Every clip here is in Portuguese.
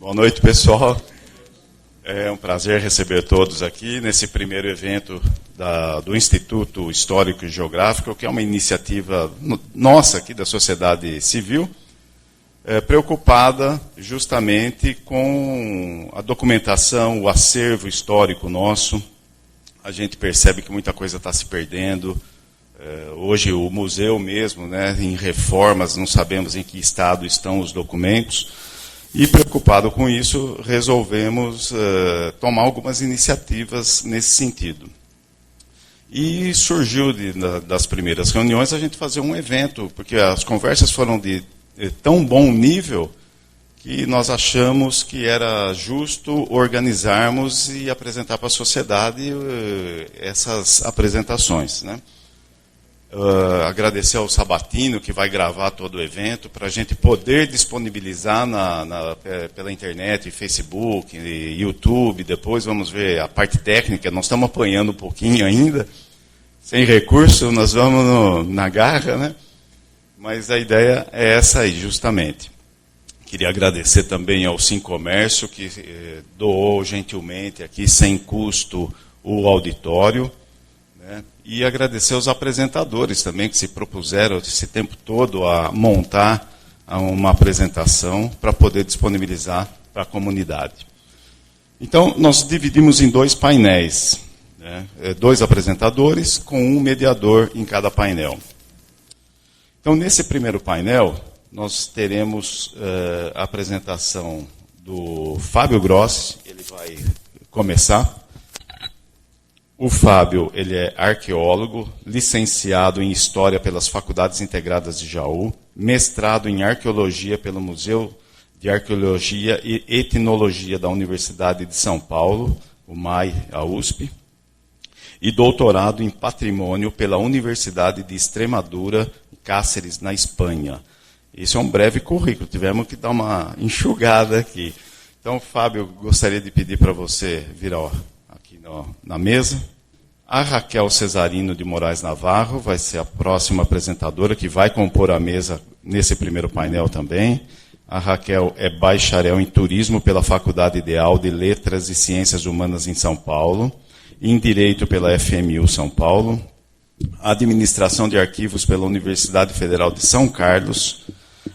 Boa noite, pessoal. É um prazer receber todos aqui nesse primeiro evento do Instituto Histórico e Geográfico, que é uma iniciativa nossa aqui da sociedade civil, preocupada justamente com a documentação, o acervo histórico nosso. A gente percebe que muita coisa está se perdendo. Hoje o museu mesmo, né, em reformas, não sabemos em que estado estão os documentos. E preocupado com isso, resolvemos tomar algumas iniciativas nesse sentido. E surgiu das primeiras reuniões a gente fazer um evento, porque as conversas foram de tão bom nível que nós achamos que era justo organizarmos e apresentar para a sociedade essas apresentações, né? Agradecer ao Sabatino, que vai gravar todo o evento, para a gente poder disponibilizar pela internet, Facebook, YouTube. Depois vamos ver a parte técnica, nós estamos apanhando um pouquinho ainda, sem recurso, nós vamos na garra, né? Mas a ideia é essa aí, justamente. Queria agradecer também ao Sim Comércio, que doou gentilmente aqui, sem custo, o auditório, né? E agradecer aos apresentadores também, que se propuseram esse tempo todo a montar uma apresentação para poder disponibilizar para a comunidade. Então, nós dividimos em 2 painéis, né? 2 apresentadores com um mediador em cada painel. Então, nesse primeiro painel, nós teremos a apresentação do Fábio Grossi, ele vai começar. O Fábio, ele é arqueólogo, licenciado em História pelas Faculdades Integradas de Jaú, mestrado em Arqueologia pelo Museu de Arqueologia e Etnologia da Universidade de São Paulo, o MAI, a USP, e doutorado em Patrimônio pela Universidade de Extremadura, Cáceres, na Espanha. Isso é um breve currículo, tivemos que dar uma enxugada aqui. Então, Fábio, gostaria de pedir para você vir aqui na mesa. A Raquel Cesarino de Moraes Navarro vai ser a próxima apresentadora, que vai compor a mesa nesse primeiro painel também. A Raquel é bacharel em Turismo pela Faculdade Ideal de Letras e Ciências Humanas em São Paulo, em Direito pela FMU São Paulo, Administração de Arquivos pela Universidade Federal de São Carlos,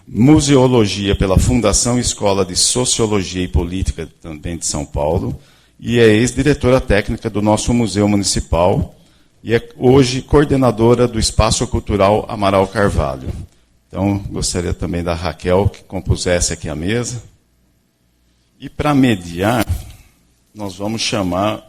Museologia pela Fundação Escola de Sociologia e Política também de São Paulo, e é ex-diretora técnica do nosso Museu Municipal, e é hoje coordenadora do Espaço Cultural Amaral Carvalho. Então, gostaria também da Raquel que compusesse aqui a mesa. E para mediar, nós vamos chamar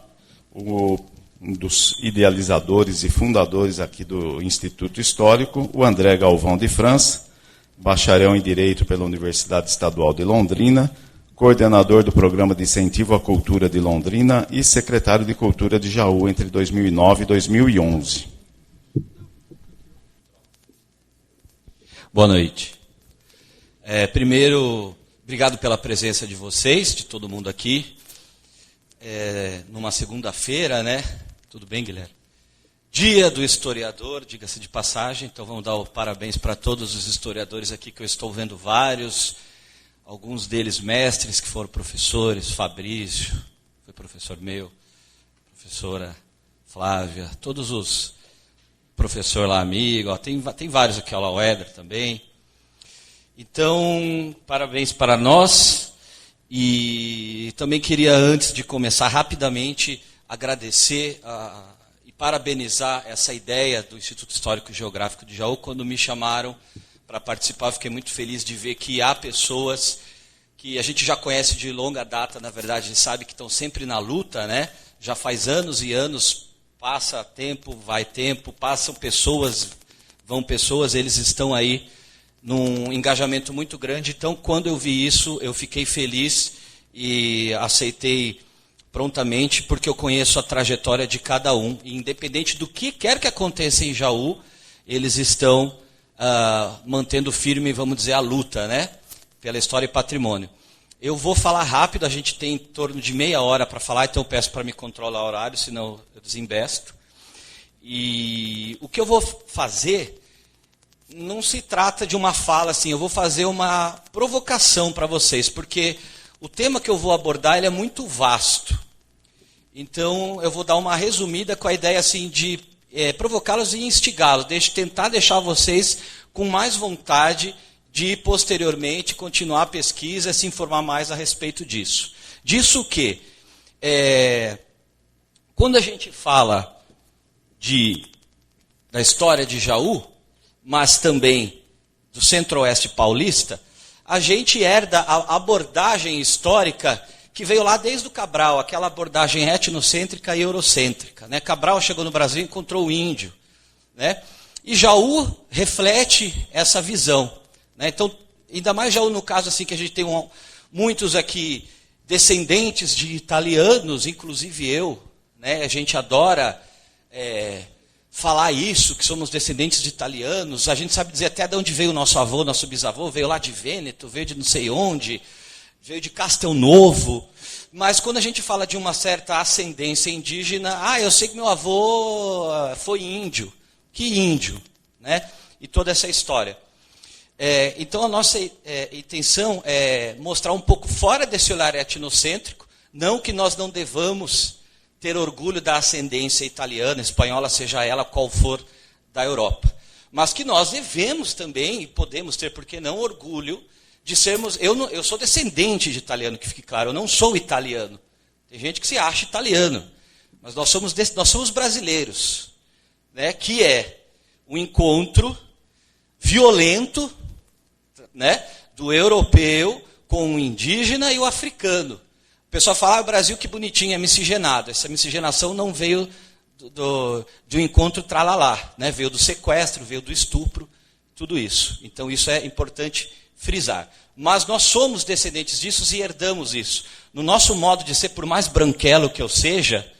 um dos idealizadores e fundadores aqui do Instituto Histórico, o André Galvão de França, bacharel em Direito pela Universidade Estadual de Londrina, coordenador do Programa de Incentivo à Cultura de Londrina e secretário de Cultura de Jaú entre 2009 e 2011. Boa noite. Primeiro, obrigado pela presença de vocês, de todo mundo aqui. Numa segunda-feira, né? Tudo bem, Guilherme? Dia do historiador, diga-se de passagem, então vamos dar o parabéns para todos os historiadores aqui, que eu estou vendo vários, alguns deles mestres que foram professores, Fabrício, foi professor meu, professora Flávia, todos os professor lá amigo, ó, tem vários aqui, ó, o Éder também. Então, parabéns para nós, e também queria, antes de começar rapidamente, agradecer e parabenizar essa ideia do Instituto Histórico e Geográfico de Jaú. Quando me chamaram para participar, eu fiquei muito feliz de ver que há pessoas que a gente já conhece de longa data, na verdade, a gente sabe que estão sempre na luta, né? Já faz anos e anos, passa tempo, vai tempo, passam pessoas, vão pessoas, eles estão aí num engajamento muito grande. Então, quando eu vi isso, eu fiquei feliz e aceitei prontamente, porque eu conheço a trajetória de cada um. E independente do que quer que aconteça em Jaú, eles estão mantendo firme, vamos dizer, a luta, né? Pela história e patrimônio. Eu vou falar rápido, a gente tem em torno de meia hora para falar, então eu peço para me controlar o horário, senão eu desembesto. E o que eu vou fazer não se trata de uma fala assim, eu vou fazer uma provocação para vocês, porque O tema que eu vou abordar ele é muito vasto. Então, eu vou dar uma resumida com a ideia assim, de provocá-los e instigá-los, tentar deixar vocês com mais vontade de, posteriormente, continuar a pesquisa e se informar mais a respeito disso. Disso que, quando a gente fala da história de Jaú, mas também do Centro-Oeste paulista, a gente herda a abordagem histórica que veio lá desde o Cabral, aquela abordagem etnocêntrica e eurocêntrica. Né? Cabral chegou no Brasil e encontrou o índio. Né? E Jaú reflete essa visão. Né? Então, ainda mais Jaú no caso assim, que a gente tem muitos aqui descendentes de italianos, inclusive eu. Né? A gente adora falar isso, que somos descendentes de italianos. A gente sabe dizer até de onde veio o nosso avô, nosso bisavô. Veio lá de Vêneto, veio de não sei onde, veio de Castelnovo. Mas quando a gente fala de uma certa ascendência indígena, eu sei que meu avô foi índio. Que índio? Né? E toda essa história. Então a nossa intenção é mostrar um pouco fora desse olhar etnocêntrico, não que nós não devamos ter orgulho da ascendência italiana, espanhola, seja ela qual for, da Europa. Mas que nós devemos também, e podemos ter, por que não, orgulho de sermos... Eu sou descendente de italiano, que fique claro, eu não sou italiano. Tem gente que se acha italiano, mas nós somos brasileiros, né, que é um encontro violento, né, do europeu com o indígena e o africano. O pessoal fala, o Brasil que bonitinho, é miscigenado. Essa miscigenação não veio de um encontro tralalá, né? Veio do sequestro, veio do estupro, tudo isso. Então isso é importante frisar. Mas nós somos descendentes disso e herdamos isso. No nosso modo de ser, por mais branquelo que eu seja,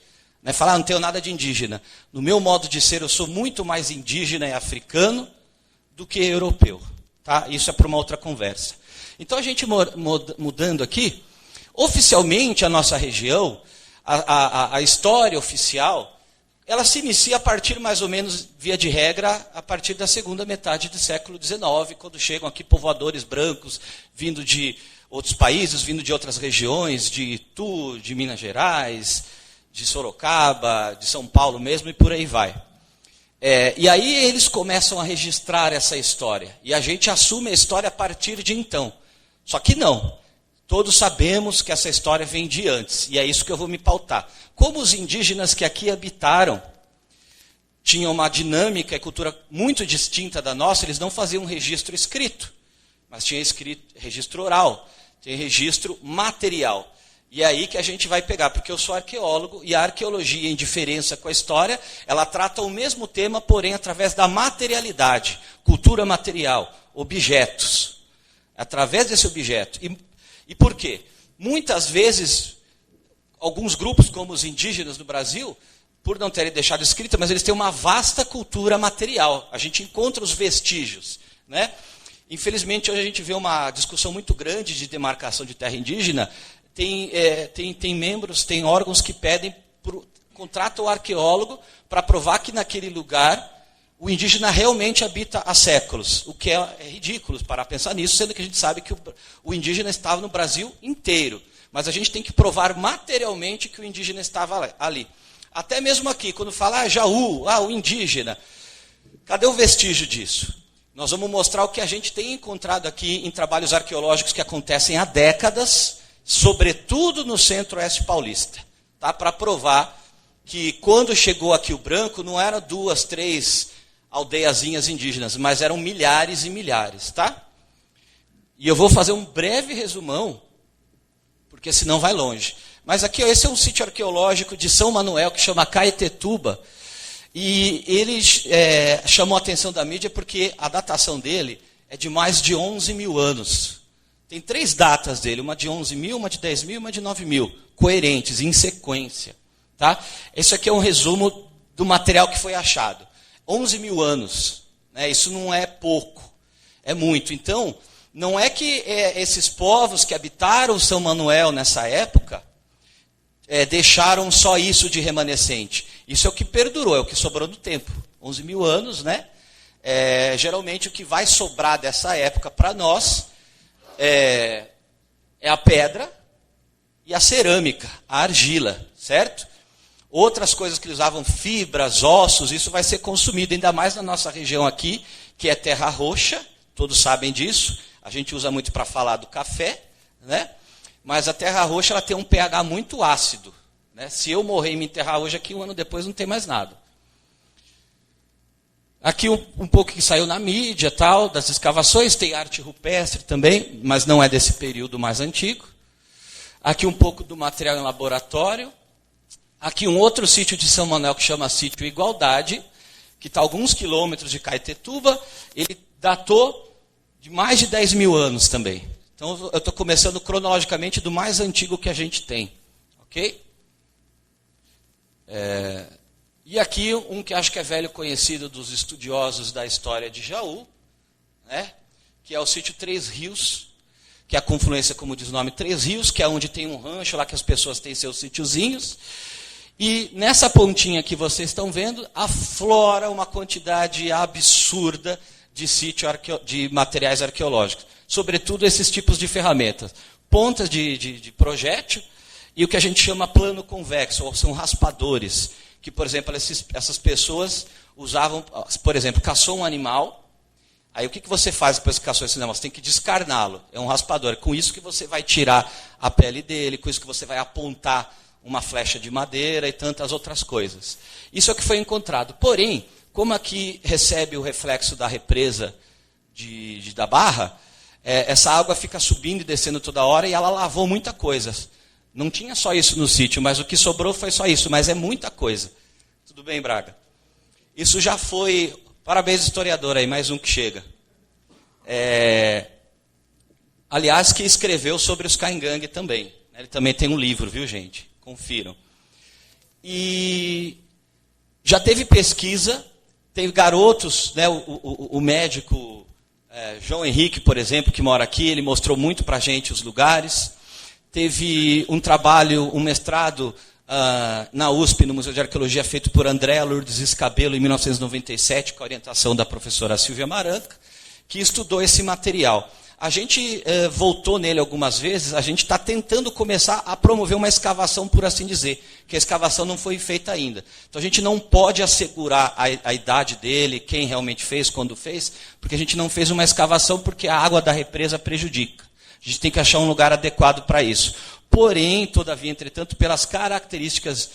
né, falar, não tenho nada de indígena. No meu modo de ser, eu sou muito mais indígena e africano do que europeu. Tá? Isso é para uma outra conversa. Então a gente mudando aqui, oficialmente a nossa região, a história oficial, ela se inicia a partir mais ou menos, via de regra, a partir da segunda metade do século XIX, quando chegam aqui povoadores brancos, vindo de outros países, vindo de outras regiões, de Itu, de Minas Gerais, de Sorocaba, de São Paulo mesmo, e por aí vai. E aí eles começam a registrar essa história. E a gente assume a história a partir de então. Só que não. Todos sabemos que essa história vem de antes. E é isso que eu vou me pautar. Como os indígenas que aqui habitaram tinham uma dinâmica e cultura muito distinta da nossa, eles não faziam um registro escrito. Mas tinha registro oral. Tinha registro material. E é aí que a gente vai pegar, porque eu sou arqueólogo, e a arqueologia, em diferença com a história, ela trata o mesmo tema, porém através da materialidade, cultura material, objetos. Através desse objeto. E por quê? Muitas vezes, alguns grupos, como os indígenas do Brasil, por não terem deixado escrita, mas eles têm uma vasta cultura material. A gente encontra os vestígios. Né? Infelizmente, hoje a gente vê uma discussão muito grande de demarcação de terra indígena. Tem membros, tem órgãos que pedem, contratam o arqueólogo para provar que naquele lugar o indígena realmente habita há séculos. O que é ridículo para pensar nisso, sendo que a gente sabe que o indígena estava no Brasil inteiro. Mas a gente tem que provar materialmente que o indígena estava ali. Até mesmo aqui, quando fala Jaú, o indígena. Cadê o vestígio disso? Nós vamos mostrar o que a gente tem encontrado aqui em trabalhos arqueológicos que acontecem há décadas, sobretudo no Centro-Oeste paulista, tá? Para provar que quando chegou aqui o branco, não eram 2, 3 aldeiazinhas indígenas, mas eram milhares e milhares. Tá? E eu vou fazer um breve resumão, porque senão vai longe. Mas aqui, esse é um sítio arqueológico de São Manuel, que chama Caetetuba, e ele chamou a atenção da mídia porque a datação dele é de mais de 11 mil anos. Tem 3 datas dele, uma de 11 mil, uma de 10 mil e uma de 9 mil, coerentes, em sequência. Tá? Esse aqui é um resumo do material que foi achado. 11 mil anos, né? Isso não é pouco, é muito. Então, não é que esses povos que habitaram São Manuel nessa época deixaram só isso de remanescente. Isso é o que perdurou, é o que sobrou do tempo. 11 mil anos, né? Geralmente o que vai sobrar dessa época para nós é a pedra, e a cerâmica, a argila, certo? Outras coisas que eles usavam, fibras, ossos, isso vai ser consumido, ainda mais na nossa região aqui, que é terra roxa, todos sabem disso, a gente usa muito para falar do café, né? Mas a terra roxa ela tem um pH muito ácido, né? Se eu morrer e me enterrar hoje aqui, um ano depois não tem mais nada. Aqui um pouco que saiu na mídia, tal, das escavações, tem arte rupestre também, mas não é desse período mais antigo. Aqui um pouco do material em laboratório. Aqui um outro sítio de São Manuel que chama Sítio Igualdade, que está a alguns quilômetros de Caetetuba. Ele datou de mais de 10 mil anos também. Então eu estou começando cronologicamente do mais antigo que a gente tem. Ok? E aqui um que acho que é velho conhecido dos estudiosos da história de Jaú, né? Que é o sítio Três Rios, que é a confluência, como diz o nome, Três Rios, que é onde tem um rancho lá que as pessoas têm seus sítiozinhos. E nessa pontinha que vocês estão vendo, aflora uma quantidade absurda de de materiais arqueológicos. Sobretudo esses tipos de ferramentas. Pontas de projétil e o que a gente chama plano convexo, ou são raspadores. Que, por exemplo, essas pessoas usavam, por exemplo, caçou um animal. Aí o que você faz depois que caçou esse animal? Você tem que descarná-lo. É um raspador. É com isso que você vai tirar a pele dele, com isso que você vai apontar uma flecha de madeira e tantas outras coisas. Isso é o que foi encontrado. Porém, como aqui recebe o reflexo da represa da Barra, essa água fica subindo e descendo toda hora e ela lavou muita coisa. Não tinha só isso no sítio, mas o que sobrou foi só isso, mas é muita coisa. Tudo bem, Braga? Isso já foi... Parabéns, historiador, aí, mais um que chega. Aliás, que escreveu sobre os Caingangue também. Ele também tem um livro, viu, gente? Confiram. E já teve pesquisa, teve garotos, né, o médico João Henrique, por exemplo, que mora aqui, ele mostrou muito para a gente os lugares. Teve um trabalho, um mestrado na USP, no Museu de Arqueologia, feito por Andréa Lourdes Escabelo, em 1997, com a orientação da professora Silvia Maranca, que estudou esse material. A gente voltou nele algumas vezes, a gente está tentando começar a promover uma escavação, por assim dizer, que a escavação não foi feita ainda. Então a gente não pode assegurar a idade dele, quem realmente fez, quando fez, porque a gente não fez uma escavação porque a água da represa prejudica. A gente tem que achar um lugar adequado para isso. Porém, todavia, entretanto, pelas características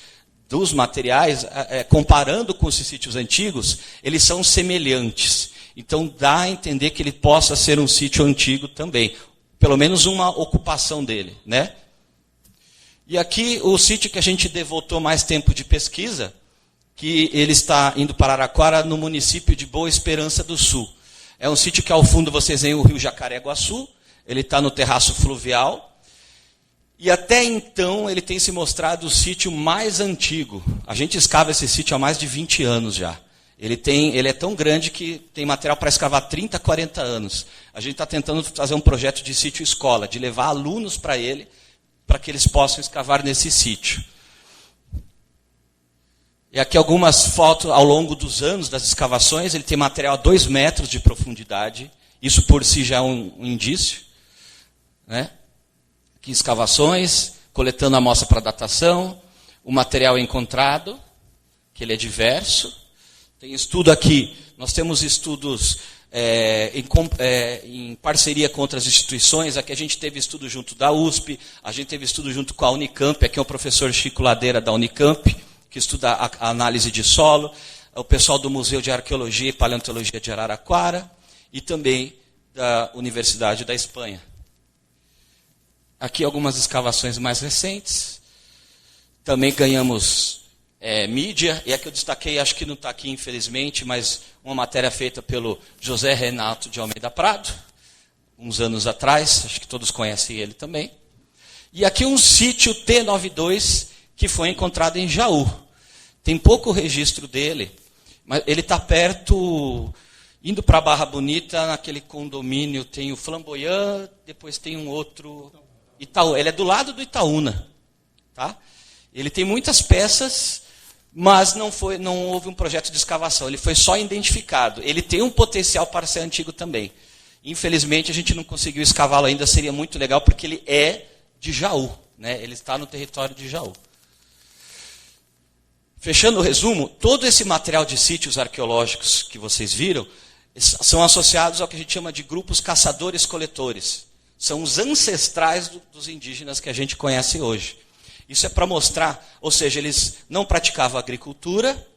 dos materiais, comparando com os sítios antigos, eles são semelhantes. Então, dá a entender que ele possa ser um sítio antigo também. Pelo menos uma ocupação dele, né? E aqui, o sítio que a gente devotou mais tempo de pesquisa, que ele está indo para Araraquara, no município de Boa Esperança do Sul. É um sítio que, ao fundo, vocês veem o rio Jacareguaçu. Ele está no terraço fluvial. E até então, ele tem se mostrado o sítio mais antigo. A gente escava esse sítio há mais de 20 anos já. Ele é tão grande que tem material para escavar 30, 40 anos. A gente está tentando fazer um projeto de sítio escola, de levar alunos para ele, para que eles possam escavar nesse sítio. E aqui algumas fotos ao longo dos anos das escavações. Ele tem material a 2 metros de profundidade. Isso por si já é um indício, né? Aqui escavações, coletando amostra para datação. O material encontrado, que ele é diverso. Tem estudo aqui, nós temos estudos em parceria com outras instituições. Aqui a gente teve estudo junto da USP, a gente teve estudo junto com a Unicamp, aqui é o professor Chico Ladeira da Unicamp, que estuda a análise de solo, o pessoal do Museu de Arqueologia e Paleontologia de Araraquara, e também da Universidade da Espanha. Aqui algumas escavações mais recentes. Também ganhamos... mídia, e é que eu destaquei, acho que não está aqui infelizmente, mas uma matéria feita pelo José Renato de Almeida Prado, uns anos atrás, acho que todos conhecem ele também. E aqui um sítio T92 que foi encontrado em Jaú. Tem pouco registro dele, mas ele está perto, indo para Barra Bonita, naquele condomínio tem o Flamboyant, depois tem um outro, Itaú, ele é do lado do Itaúna, tá? Ele tem muitas peças, mas não houve um projeto de escavação, ele foi só identificado. Ele tem um potencial para ser antigo também. Infelizmente, a gente não conseguiu escavá-lo ainda, seria muito legal, porque ele é de Jaú. né? Ele está no território de Jaú. Fechando o resumo, todo esse material de sítios arqueológicos que vocês viram são associados ao que a gente chama de grupos caçadores-coletores. São os ancestrais dos indígenas que a gente conhece hoje. Isso é para mostrar, ou seja, eles não praticavam agricultura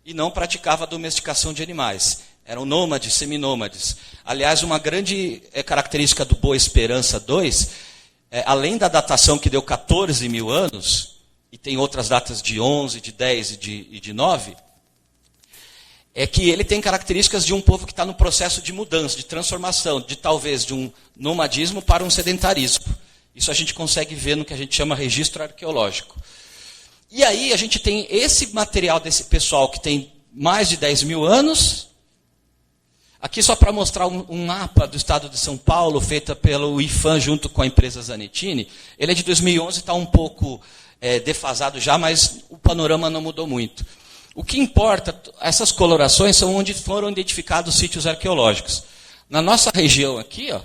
e não praticavam a domesticação de animais. Eram nômades, seminômades. Aliás, uma grande característica do Boa Esperança 2, além da datação que deu 14 mil anos, e tem outras datas de 11, de 10 e de 9, é que ele tem características de um povo que está no processo de mudança, de transformação, de talvez de um nomadismo para um sedentarismo. Isso a gente consegue ver no que a gente chama registro arqueológico. E aí a gente tem esse material desse pessoal que tem mais de 10 mil anos. Aqui só para mostrar um mapa do estado de São Paulo, feita pelo IFAM junto com a empresa Zanettini. Ele é de 2011, está um pouco defasado já, mas o panorama não mudou muito. O que importa, essas colorações são onde foram identificados sítios arqueológicos. Na nossa região aqui, ó,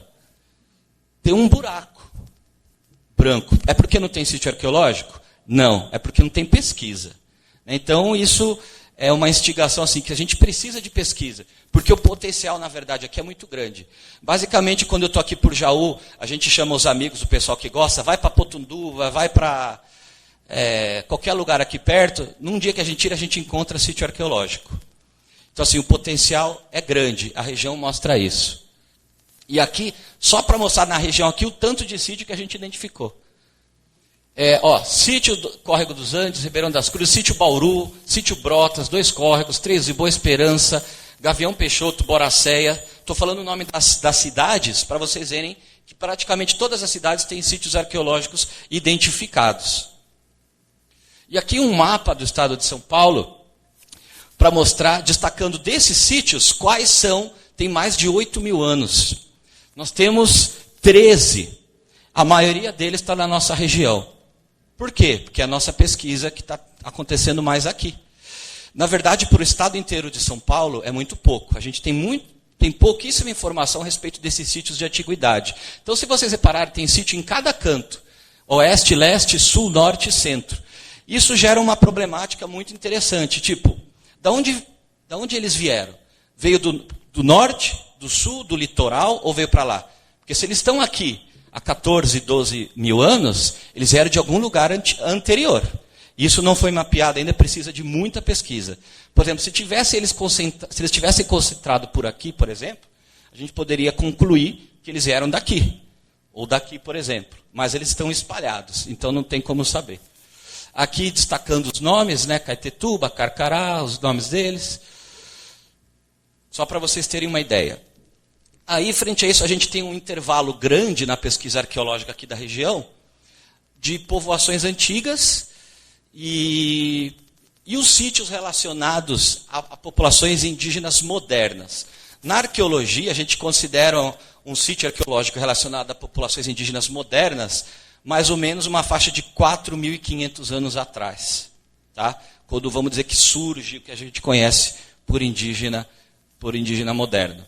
tem um buraco branco. É porque não tem sítio arqueológico? Não, é porque não tem pesquisa. Então, isso é uma instigação assim, que a gente precisa de pesquisa, porque o potencial, na verdade, aqui é muito grande. Basicamente, quando eu estou aqui por Jaú, a gente chama os amigos, o pessoal que gosta, vai para Potunduva, vai para qualquer lugar aqui perto, num dia que a gente encontra sítio arqueológico. Então, assim, o potencial é grande, a região mostra isso. E aqui, só para mostrar na região aqui o tanto de sítio que a gente identificou. Sítio do Córrego dos Andes, Ribeirão das Cruzes, sítio Bauru, sítio Brotas, Dois Córregos, Três de Boa Esperança, Gavião Peixoto, Boracéia. Estou falando o nome das cidades para vocês verem que praticamente todas as cidades têm sítios arqueológicos identificados. E aqui um mapa do estado de São Paulo para mostrar, destacando desses sítios, quais são, tem mais de 8 mil anos. Nós temos 13, a maioria deles está na nossa região. Por quê? Porque é a nossa pesquisa que está acontecendo mais aqui. Na verdade, para o estado inteiro de São Paulo, é muito pouco. A gente tem pouquíssima informação a respeito desses sítios de antiguidade. Então, se vocês repararem, tem sítio em cada canto. Oeste, leste, sul, norte e centro. Isso gera uma problemática muito interessante. Tipo, da onde eles vieram? Veio do norte, do sul, do litoral ou veio para lá? Porque se eles estão aqui há 14, 12 mil anos, eles vieram de algum lugar anterior. Isso não foi mapeado ainda, precisa de muita pesquisa. Por exemplo, se eles tivessem concentrado por aqui, por exemplo, a gente poderia concluir que eles vieram daqui. Ou daqui, por exemplo. Mas eles estão espalhados, então não tem como saber. Aqui destacando os nomes, né? Caetetuba, Carcará, os nomes deles. Só para vocês terem uma ideia. Aí, frente a isso, a gente tem um intervalo grande na pesquisa arqueológica aqui da região, de povoações antigas e os sítios relacionados a populações indígenas modernas. Na arqueologia, a gente considera um sítio arqueológico relacionado a populações indígenas modernas, mais ou menos uma faixa de 4.500 anos atrás. Tá? Quando vamos dizer que surge o que a gente conhece por indígena moderno.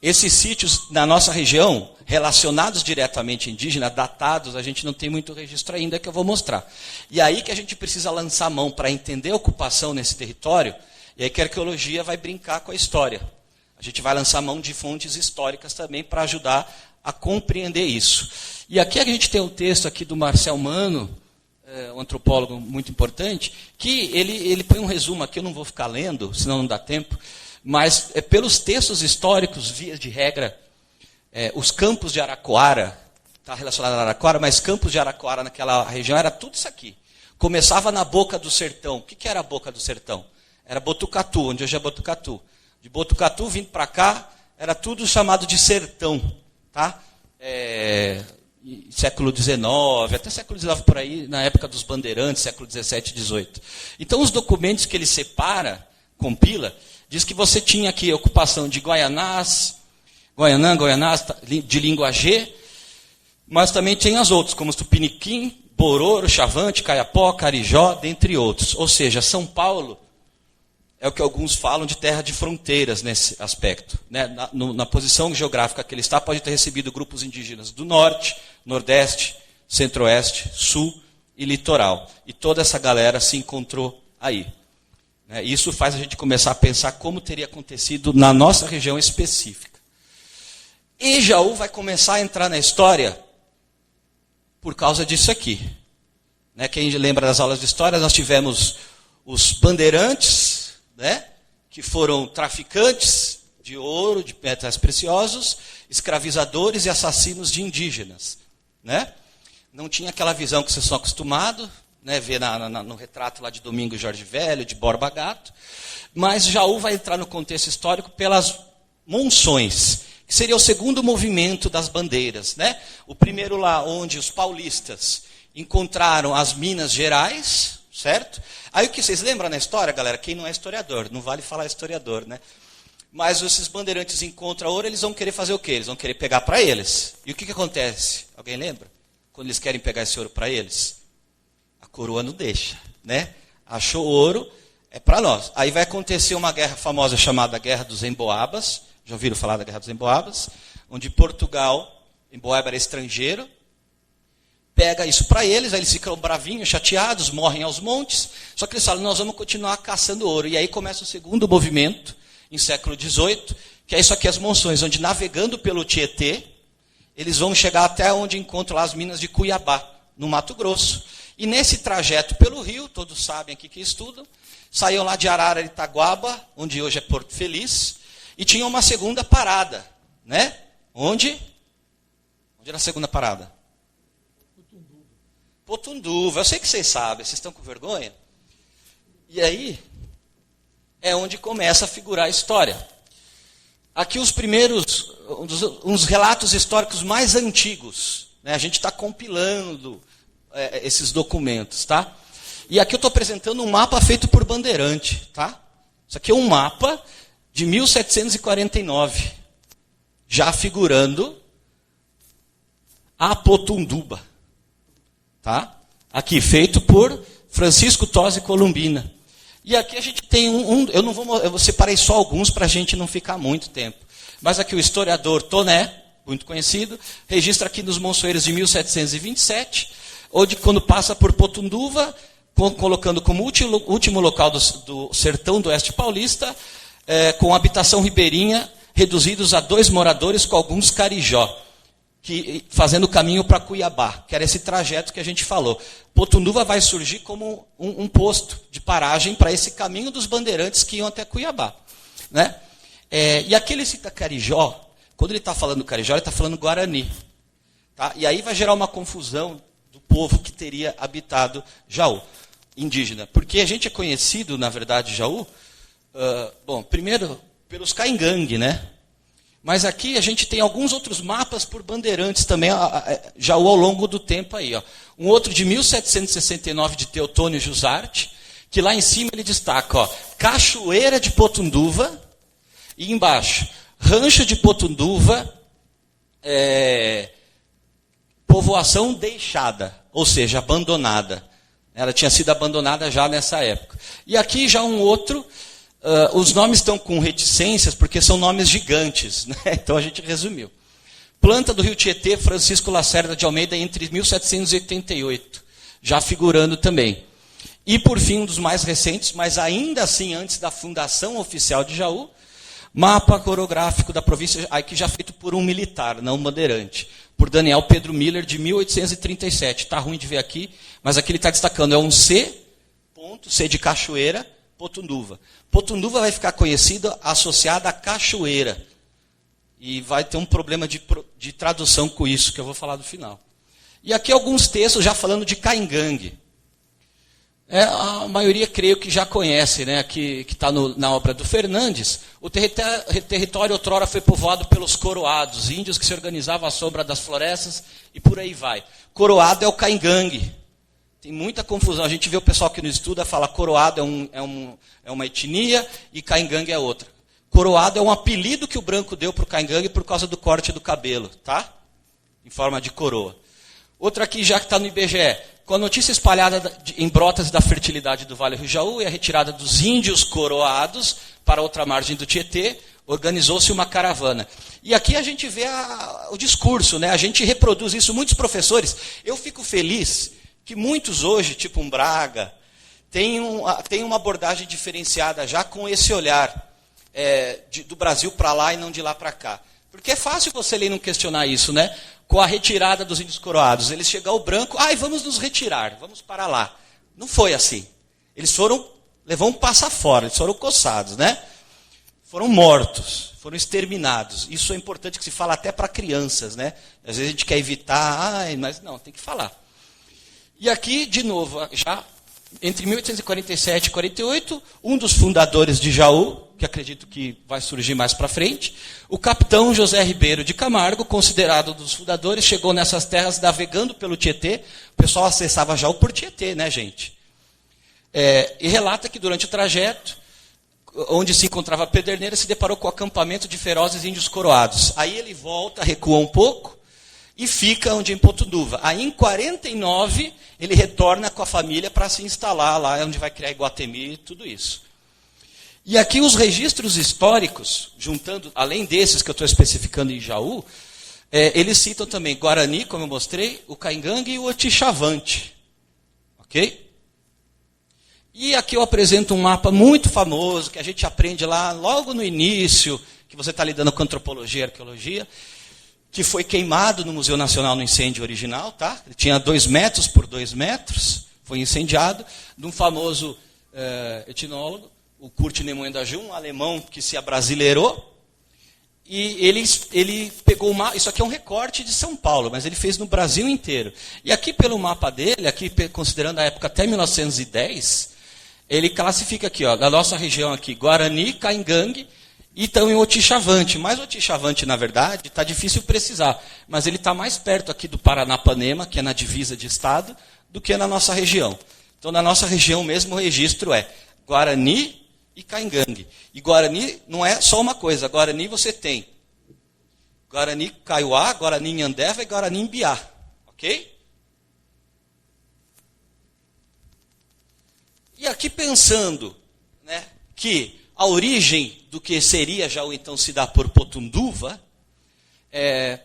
Esses sítios na nossa região, relacionados diretamente a indígena, datados, a gente não tem muito registro ainda, que eu vou mostrar. E aí que a gente precisa lançar a mão para entender a ocupação nesse território, e aí que a arqueologia vai brincar com a história. A gente vai lançar a mão de fontes históricas também para ajudar a compreender isso. E aqui a gente tem um texto aqui do Marcel Mano, um antropólogo muito importante, que ele põe um resumo aqui, eu não vou ficar lendo, senão não dá tempo, mas pelos textos históricos, via de regra, os campos de Araquara, está relacionado a Araquara, mas campos de Araquara naquela região era tudo isso aqui. Começava na Boca do Sertão. O que era a Boca do Sertão? Era Botucatu, onde hoje é Botucatu. De Botucatu, vindo para cá, era tudo chamado de sertão. Tá? Século XIX, até século XIX por aí, na época dos bandeirantes, século XVII e XVIII. Então, os documentos que ele separa, compila, diz que você tinha aqui a ocupação de Guaianás, de língua G, mas também tem as outras, como os Tupiniquim, Bororo, Chavante, Caiapó, Carijó, dentre outros. Ou seja, São Paulo é o que alguns falam de terra de fronteiras nesse aspecto. Né? Na posição geográfica que ele está, pode ter recebido grupos indígenas do norte, nordeste, centro-oeste, sul e litoral. E toda essa galera se encontrou aí. Isso faz a gente começar a pensar como teria acontecido na nossa região específica. E Jaú vai começar a entrar na história por causa disso aqui. Quem lembra das aulas de história, nós tivemos os bandeirantes, que foram traficantes de ouro, de metais preciosos, escravizadores e assassinos de indígenas. Não tinha aquela visão que vocês são acostumados, ver no retrato lá de Domingos Jorge Velho, de Borba Gato. Mas Jaú vai entrar no contexto histórico pelas monções, que seria o segundo movimento das bandeiras. O primeiro lá, onde os paulistas encontraram as Minas Gerais, certo? Aí o que vocês lembram na história, galera? Quem não é historiador, não vale falar historiador, Mas esses bandeirantes encontram ouro, eles vão querer fazer o quê? Eles vão querer pegar para eles. E o que acontece? Alguém lembra? Quando eles querem pegar esse ouro para eles? A coroa não deixa, Achou ouro, é para nós. Aí vai acontecer uma guerra famosa chamada Guerra dos Emboabas. Já ouviram falar da Guerra dos Emboabas? Onde Portugal, Emboaba era estrangeiro, pega isso para eles, aí eles ficam bravinhos, chateados, morrem aos montes. Só que eles falam, nós vamos continuar caçando ouro. E aí começa o segundo movimento, em século XVIII, que é isso aqui, as monções, onde navegando pelo Tietê, eles vão chegar até onde encontram lá as minas de Cuiabá, no Mato Grosso. E nesse trajeto pelo rio, todos sabem aqui que estudam, saíam lá de Araraitaguaba, onde hoje é Porto Feliz, e tinham uma segunda parada, Onde era a segunda parada? Potunduva. Eu sei que vocês sabem, vocês estão com vergonha? E aí, é onde começa a figurar a história. Aqui os primeiros, uns relatos históricos mais antigos. A gente está compilando esses documentos, tá? E aqui eu estou apresentando um mapa feito por Bandeirante, tá? Isso aqui é um mapa de 1749, já figurando a Potunduba, tá? Aqui, feito por Francisco Tosi Columbina. E aqui a gente tem eu separei só alguns para a gente não ficar muito tempo. Mas aqui o historiador Toné, muito conhecido, registra aqui nos Monçoeiros de 1727, onde quando passa por Potunduva, colocando como último local do sertão do oeste paulista, com habitação ribeirinha, reduzidos a 2 moradores com alguns carijó, fazendo o caminho para Cuiabá, que era esse trajeto que a gente falou. Potunduva vai surgir como um posto de paragem para esse caminho dos bandeirantes que iam até Cuiabá. E aqui ele cita carijó, quando ele está falando carijó, ele está falando guarani. Tá? E aí vai gerar uma confusão do povo que teria habitado Jaú, indígena. Porque a gente é conhecido, na verdade, Jaú, primeiro pelos caingangue, Mas aqui a gente tem alguns outros mapas por bandeirantes também, Jaú ao longo do tempo aí. Um outro de 1769 de Teotônio Jusarte, que lá em cima ele destaca, Cachoeira de Potunduva, e embaixo, Rancho de Potunduva, povoação deixada, ou seja, abandonada. Ela tinha sido abandonada já nessa época. E aqui já um outro, os nomes estão com reticências, porque são nomes gigantes, então a gente resumiu. Planta do Rio Tietê, Francisco Lacerda de Almeida, entre 1788, já figurando também. E por fim, um dos mais recentes, mas ainda assim antes da fundação oficial de Jaú, mapa coreográfico da província, aqui já feito por um militar, não um bandeirante, por Daniel Pedro Miller, de 1837. Está ruim de ver aqui, mas aqui ele está destacando, é um C de cachoeira, Potunduva. Potunduva vai ficar conhecida, associada a cachoeira. E vai ter um problema de tradução com isso, que eu vou falar no final. E aqui alguns textos já falando de caingangue. A maioria, creio que já conhece, que está na obra do Fernandes. O território outrora foi povoado pelos coroados, índios que se organizavam à sombra das florestas e por aí vai. Coroado é o caingangue. Tem muita confusão. A gente vê o pessoal que não estuda fala coroado é uma etnia e caingangue é outra. Coroado é um apelido que o branco deu para o caingangue por causa do corte do cabelo, tá? Em forma de coroa. Outra aqui já que está no IBGE. Com a notícia espalhada em brotas da fertilidade do Vale do Rio Jaú e a retirada dos índios coroados para outra margem do Tietê, organizou-se uma caravana. E aqui a gente vê o discurso, né? A gente reproduz isso, muitos professores. Eu fico feliz que muitos hoje, tipo um Braga, têm uma abordagem diferenciada já com esse olhar do Brasil para lá e não de lá para cá. Porque é fácil você ler e não questionar isso, né? Com a retirada dos índios coroados. Eles chegam ao branco, vamos nos retirar, vamos para lá. Não foi assim. Eles levou um passo fora, eles foram coçados, né? Foram mortos, foram exterminados. Isso é importante que se fala até para crianças, né? Às vezes a gente quer evitar, mas não, tem que falar. E aqui, de novo, já entre 1847 e 48, um dos fundadores de Jaú, que acredito que vai surgir mais para frente, o capitão José Ribeiro de Camargo, considerado um dos fundadores, chegou nessas terras navegando pelo Tietê. O pessoal acessava Jaú por Tietê, né, gente? E relata que durante o trajeto, onde se encontrava Pederneiras, se deparou com o acampamento de ferozes índios coroados. Aí ele volta, recua um pouco e fica onde em Potunduva. Aí em 49 ele retorna com a família para se instalar lá onde vai criar Iguatemi e tudo isso. E aqui os registros históricos, juntando, além desses que eu estou especificando em Jaú, eles citam também Guarani, como eu mostrei, o Caingangue e o Otixavante. Ok? E aqui eu apresento um mapa muito famoso, que a gente aprende lá logo no início, que você está lidando com antropologia e arqueologia, que foi queimado no Museu Nacional no incêndio original, tá? Ele tinha 2 metros por 2 metros, foi incendiado, de um famoso etnólogo, o Kurt Niemoendajum, um alemão que se abrasileirou, e ele pegou isso aqui é um recorte de São Paulo, mas ele fez no Brasil inteiro. E aqui pelo mapa dele, aqui considerando a época até 1910, ele classifica aqui, ó, da nossa região aqui, Guarani, Caingangue, e também o Otixavante. Mas o Otixavante, na verdade, está difícil precisar, mas ele está mais perto aqui do Paranapanema, que é na divisa de estado, do que na nossa região. Então, na nossa região mesmo, o registro é Guarani e Caingangue. E Guarani não é só uma coisa. Guarani você tem Guarani Kaiowá, Guarani Nhandeva e Guarani Mbiá. Ok? E aqui pensando, né, que a origem do que seria Jaú então se dá por Potunduva,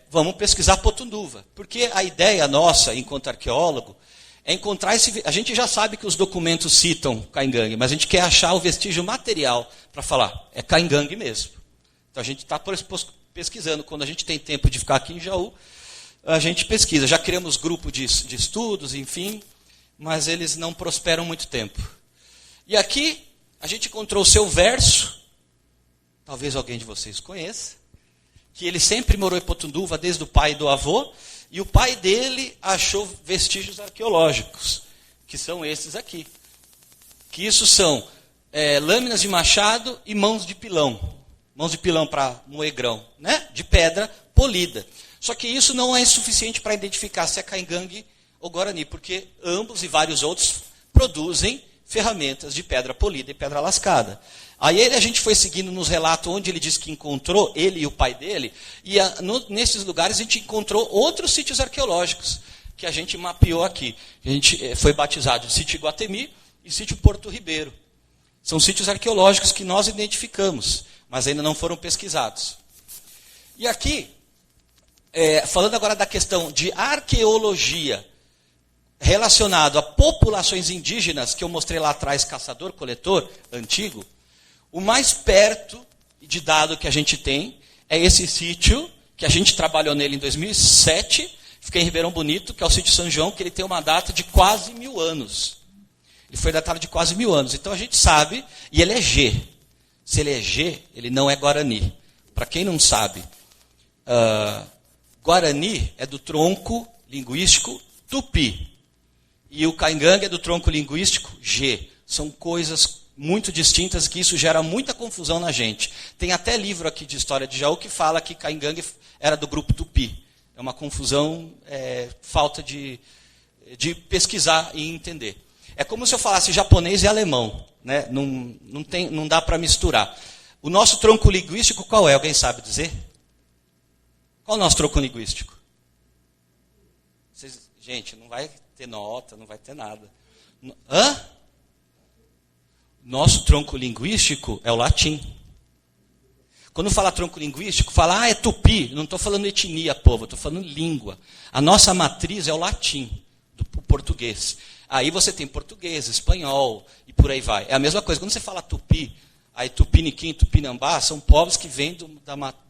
vamos pesquisar Potunduva. Porque a ideia nossa, enquanto arqueólogo, é encontrar a gente já sabe que os documentos citam Caingangue, mas a gente quer achar o vestígio material para falar, é Caingangue mesmo. Então a gente está pesquisando. Quando a gente tem tempo de ficar aqui em Jaú, a gente pesquisa. Já criamos grupo de estudos, enfim, mas eles não prosperam muito tempo. E aqui a gente encontrou o seu verso, talvez alguém de vocês conheça, que ele sempre morou em Potunduva desde o pai e do avô, e o pai dele achou vestígios arqueológicos, que são esses aqui. Que isso são lâminas de machado e mãos de pilão. Mãos de pilão para moer grão, né? De pedra polida. Só que isso não é suficiente para identificar se é Caingangue ou Guarani, porque ambos e vários outros produzem ferramentas de pedra polida e pedra lascada. Aí a gente foi seguindo nos relatos onde ele diz que encontrou, ele e o pai dele, e nesses lugares a gente encontrou outros sítios arqueológicos, que a gente mapeou aqui. A gente foi batizado de sítio Iguatemi e sítio Porto Ribeiro. São sítios arqueológicos que nós identificamos, mas ainda não foram pesquisados. E aqui, falando agora da questão de arqueologia, relacionado a populações indígenas, que eu mostrei lá atrás, caçador-coletor, antigo, o mais perto de dado que a gente tem é esse sítio, que a gente trabalhou nele em 2007, fica em Ribeirão Bonito, que é o sítio São João, que ele tem uma data de quase 1000 anos. Ele foi datado de quase 1000 anos. Então a gente sabe, e ele é G. Se ele é G, ele não é Guarani. Para quem não sabe, Guarani é do tronco linguístico Tupi. E o Caingangue é do tronco linguístico G. São coisas muito distintas que isso gera muita confusão na gente. Tem até livro aqui de história de Jaú que fala que Caingangue era do grupo Tupi. É uma confusão, falta de pesquisar e entender. É como se eu falasse japonês e alemão, né? Não dá para misturar. O nosso tronco linguístico qual é? Alguém sabe dizer? Qual é o nosso tronco linguístico? Gente, não vai ter nota, não vai ter nada. Hã? Nosso tronco linguístico é o latim. Quando fala tronco linguístico, fala, é tupi. Não estou falando etnia, povo, estou falando língua. A nossa matriz é o latim, o português. Aí você tem português, espanhol e por aí vai. É a mesma coisa. Quando você fala tupi, aí tupiniquim, tupinambá, são povos que vêm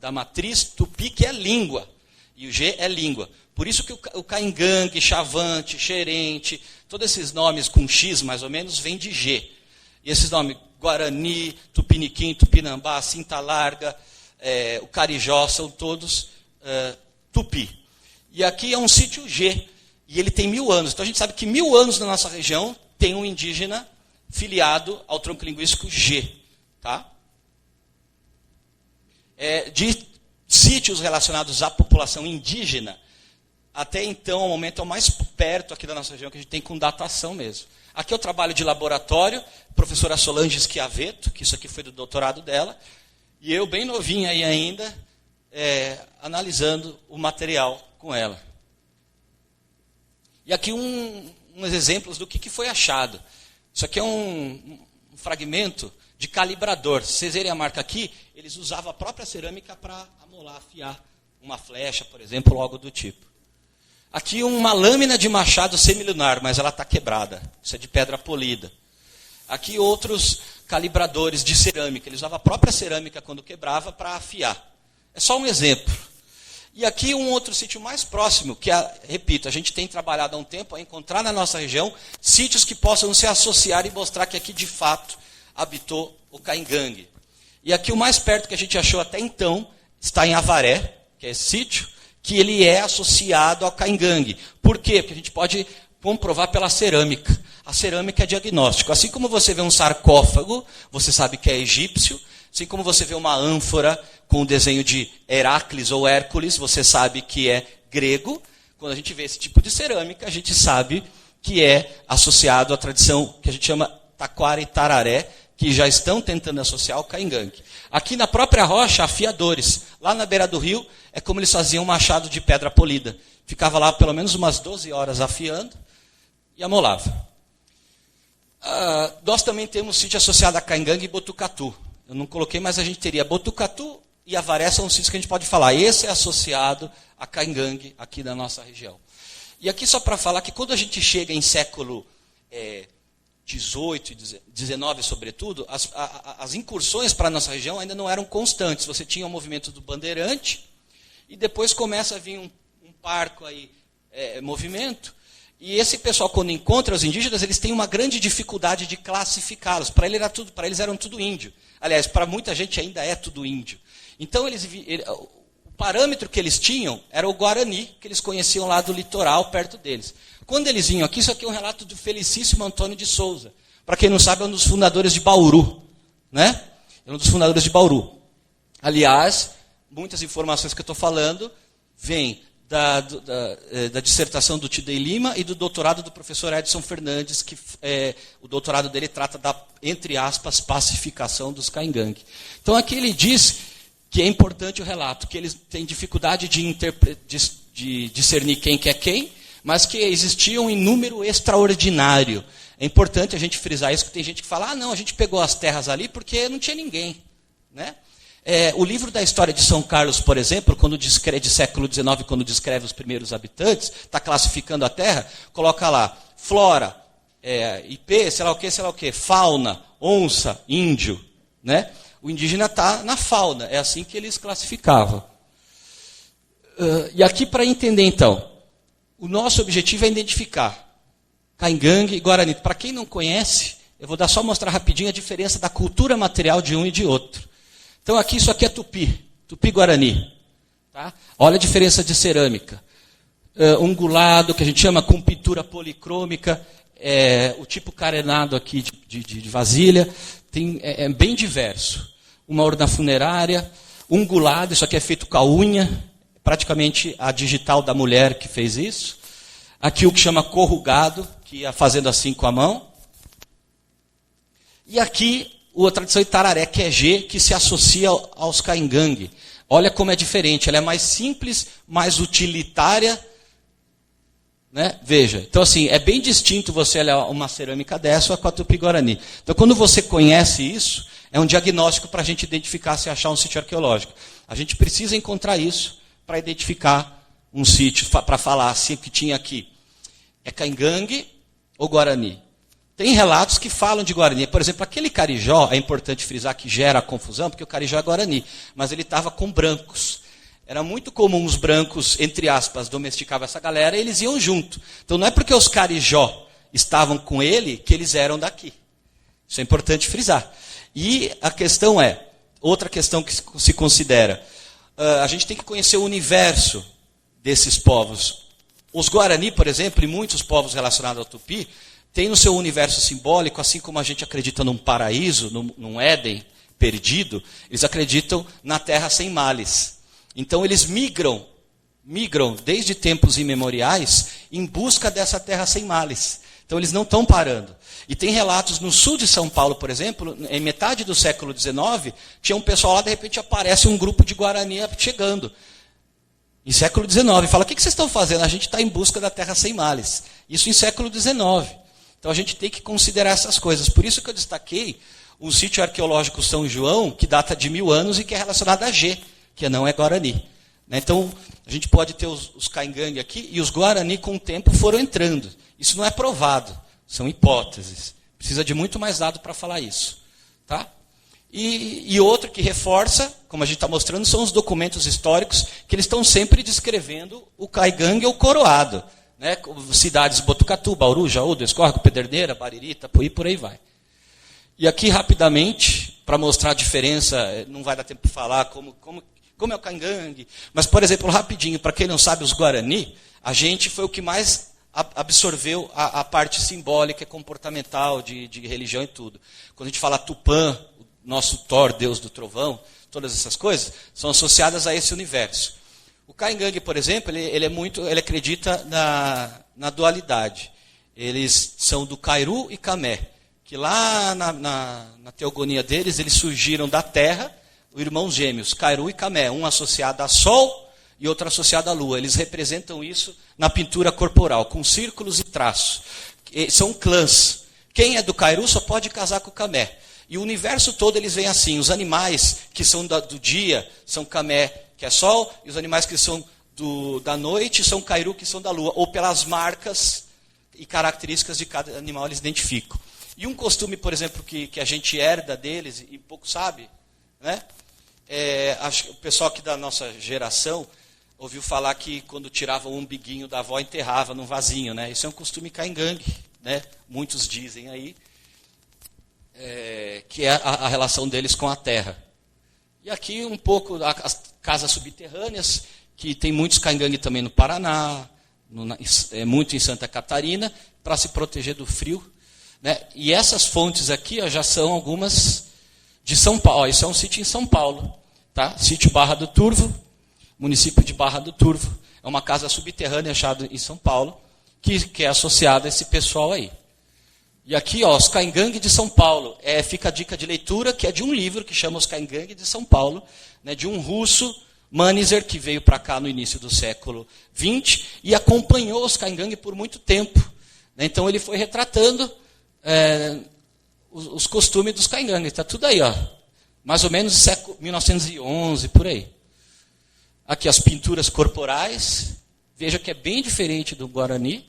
da matriz tupi, que é língua. E o G é língua. Por isso que o caingangue, chavante, xerente, todos esses nomes com X, mais ou menos, vêm de G. E esses nomes, Guarani, Tupiniquim, Tupinambá, Cinta Larga, o Carijó, são todos tupi. E aqui é um sítio G, e ele tem 1000 anos. Então a gente sabe que 1000 anos na nossa região tem um indígena filiado ao tronco linguístico G. Tá? De sítios relacionados à população indígena, até então, ao momento, é o mais perto aqui da nossa região que a gente tem com datação mesmo. Aqui é o trabalho de laboratório, professora Solange Schiavetto, que isso aqui foi do doutorado dela, e eu, bem novinha aí ainda, analisando o material com ela. E aqui uns exemplos do que foi achado. Isso aqui é um fragmento de calibrador. Se vocês verem a marca aqui, eles usavam a própria cerâmica para amolar, afiar uma flecha, por exemplo, ou algo do tipo. Aqui uma lâmina de machado semilunar, mas ela está quebrada. Isso é de pedra polida. Aqui outros calibradores de cerâmica. Eles usavam a própria cerâmica quando quebrava para afiar. É só um exemplo. E aqui um outro sítio mais próximo, que, repito, a gente tem trabalhado há um tempo a encontrar na nossa região sítios que possam se associar e mostrar que aqui de fato habitou o caingangue. E aqui o mais perto que a gente achou até então está em Avaré, que é esse sítio, que ele é associado ao caingangue. Por quê? Porque a gente pode comprovar pela cerâmica. A cerâmica é diagnóstico. Assim como você vê um sarcófago, você sabe que é egípcio. Assim como você vê uma ânfora com o desenho de Heracles ou Hércules, você sabe que é grego. Quando a gente vê esse tipo de cerâmica, a gente sabe que é associado à tradição que a gente chama taquara e tararé, que já estão tentando associar ao caingangue. Aqui na própria rocha, afiadores. Lá na beira do rio, é como eles faziam um machado de pedra polida. Ficava lá pelo menos umas 12 horas afiando e amolava. Nós também temos sítio associado a caingangue e Botucatu. Eu não coloquei, mas a gente teria Botucatu e Avaré, são os sítios que a gente pode falar. Esse é associado a caingangue aqui da nossa região. E aqui só para falar que quando a gente chega em século 18 e 19, sobretudo, as incursões para a nossa região ainda não eram constantes. Você tinha o movimento do bandeirante, e depois começa a vir um parco aí, movimento, e esse pessoal, quando encontra os indígenas, eles têm uma grande dificuldade de classificá-los. Para eles eram tudo índio. Aliás, para muita gente ainda é tudo índio. Então, o parâmetro que eles tinham era o Guarani, que eles conheciam lá do litoral, perto deles. Quando eles vinham aqui, isso aqui é um relato do Felicíssimo Antônio de Souza. Para quem não sabe, é um dos fundadores de Bauru. Né? É um dos fundadores de Bauru. Aliás, muitas informações que eu estou falando vêm da dissertação do Tidei Lima e do doutorado do professor Edson Fernandes, que o doutorado dele trata da, entre aspas, pacificação dos caingangue. Então aqui ele diz que é importante o relato, que eles têm dificuldade de discernir quem que é quem, mas que existia um número extraordinário. É importante a gente frisar isso, que tem gente que fala, não, a gente pegou as terras ali porque não tinha ninguém. Né? O livro da história de São Carlos, por exemplo, quando descreve, de século XIX, quando descreve os primeiros habitantes, está classificando a terra, coloca lá, flora, IP, sei lá o que, fauna, onça, índio. Né? O indígena está na fauna, é assim que eles classificavam. E aqui, para entender, então, o nosso objetivo é identificar caingangue e Guarani. Para quem não conhece, eu vou só mostrar rapidinho a diferença da cultura material de um e de outro. Então, aqui, isso aqui é tupi, tupi-guarani. Tá? Olha a diferença de cerâmica. Ungulado, que a gente chama com pintura policrômica, o tipo carenado aqui de vasilha, é bem diverso. Uma urna funerária, ungulado, isso aqui é feito com a unha, praticamente a digital da mulher que fez isso. Aqui o que chama corrugado, que ia fazendo assim com a mão. E aqui a tradição Itararé, que é G, que se associa aos caingangue. Olha como é diferente, ela é mais simples, mais utilitária. Né? Veja, então assim, é bem distinto você olhar uma cerâmica dessa com a Tupi-Guarani. Então quando você conhece isso, é um diagnóstico para a gente identificar se achar um sítio arqueológico. A gente precisa encontrar isso para identificar um sítio, para falar se o que tinha aqui é Caingangue ou Guarani. Tem relatos que falam de Guarani. Por exemplo, aquele Carijó, é importante frisar que gera confusão, porque o Carijó é Guarani, mas ele estava com brancos. Era muito comum os brancos, entre aspas, domesticavam essa galera e eles iam junto. Então não é porque os Carijó estavam com ele que eles eram daqui. Isso é importante frisar. E a questão é, outra questão que se considera, a gente tem que conhecer o universo desses povos. Os Guarani, por exemplo, e muitos povos relacionados ao Tupi, têm no seu universo simbólico, assim como a gente acredita num paraíso, num Éden perdido, eles acreditam na terra sem males. Então eles migram desde tempos imemoriais em busca dessa terra sem males. Então eles não estão parando. E tem relatos no sul de São Paulo, por exemplo, em metade do século XIX, tinha um pessoal lá, de repente aparece um grupo de Guarani chegando. Em século XIX, fala, o que vocês estão fazendo? A gente está em busca da terra sem males. Isso em século XIX. Então a gente tem que considerar essas coisas. Por isso que eu destaquei o sítio arqueológico São João, que data de 1000 anos e que é relacionado a G, que não é Guarani. Então a gente pode ter os Caingangue aqui, e os Guarani com o tempo foram entrando. Isso não é provado, são hipóteses. Precisa de muito mais dado para falar isso. Tá? E outro que reforça, como a gente está mostrando, são os documentos históricos, que eles estão sempre descrevendo o Caingangue ou Coroado. Né? Cidades Botucatu, Bauru, Jaú, Escórrego, Pederneira, Bariri, Itapuí, por aí vai. E aqui, rapidamente, para mostrar a diferença, não vai dar tempo para falar como é o Caingangue, mas, por exemplo, rapidinho, para quem não sabe, os Guarani, a gente foi o que mais absorveu a parte simbólica e comportamental de religião e tudo. Quando a gente fala Tupã, nosso Thor, Deus do Trovão, todas essas coisas, são associadas a esse universo. O Caingangue, por exemplo, ele acredita na dualidade. Eles são do Cairu e Camé, que lá na teogonia deles, eles surgiram da terra, os irmãos gêmeos, Cairu e Camé, um associado a Sol e outro associado à Lua. Eles representam isso na pintura corporal, com círculos e traços. São clãs. Quem é do Cairu só pode casar com o Camé. E o universo todo eles veem assim, os animais que são do dia são Camé, que é Sol, e os animais que são da noite são Cairu, que são da Lua, ou pelas marcas e características de cada animal eles identificam. E um costume, por exemplo, que a gente herda deles, e pouco sabe, né? Acho que o pessoal aqui da nossa geração ouviu falar que quando tirava o umbiguinho da avó, enterrava num vasinho. Né? Isso é um costume Caingangue, né? Muitos dizem aí, que é a relação deles com a terra. E aqui um pouco as casas subterrâneas, que tem muitos Caingangue também no Paraná, muito em Santa Catarina, para se proteger do frio. Né? E essas fontes aqui já são algumas de São Paulo. Isso é um sítio em São Paulo. Tá? Sítio Barra do Turvo, município de Barra do Turvo. É uma casa subterrânea achada em São Paulo, que é associada a esse pessoal aí. E aqui, os Caingangue de São Paulo. Fica a dica de leitura, que é de um livro que chama Os Caingangue de São Paulo, né, de um russo, Manizer, que veio para cá no início do século XX e acompanhou os Caingangue por muito tempo. Né, então ele foi retratando os costumes dos Caingangue. Está tudo aí, ó, mais ou menos século 1911, por aí. Aqui as pinturas corporais. Veja que é bem diferente do Guarani.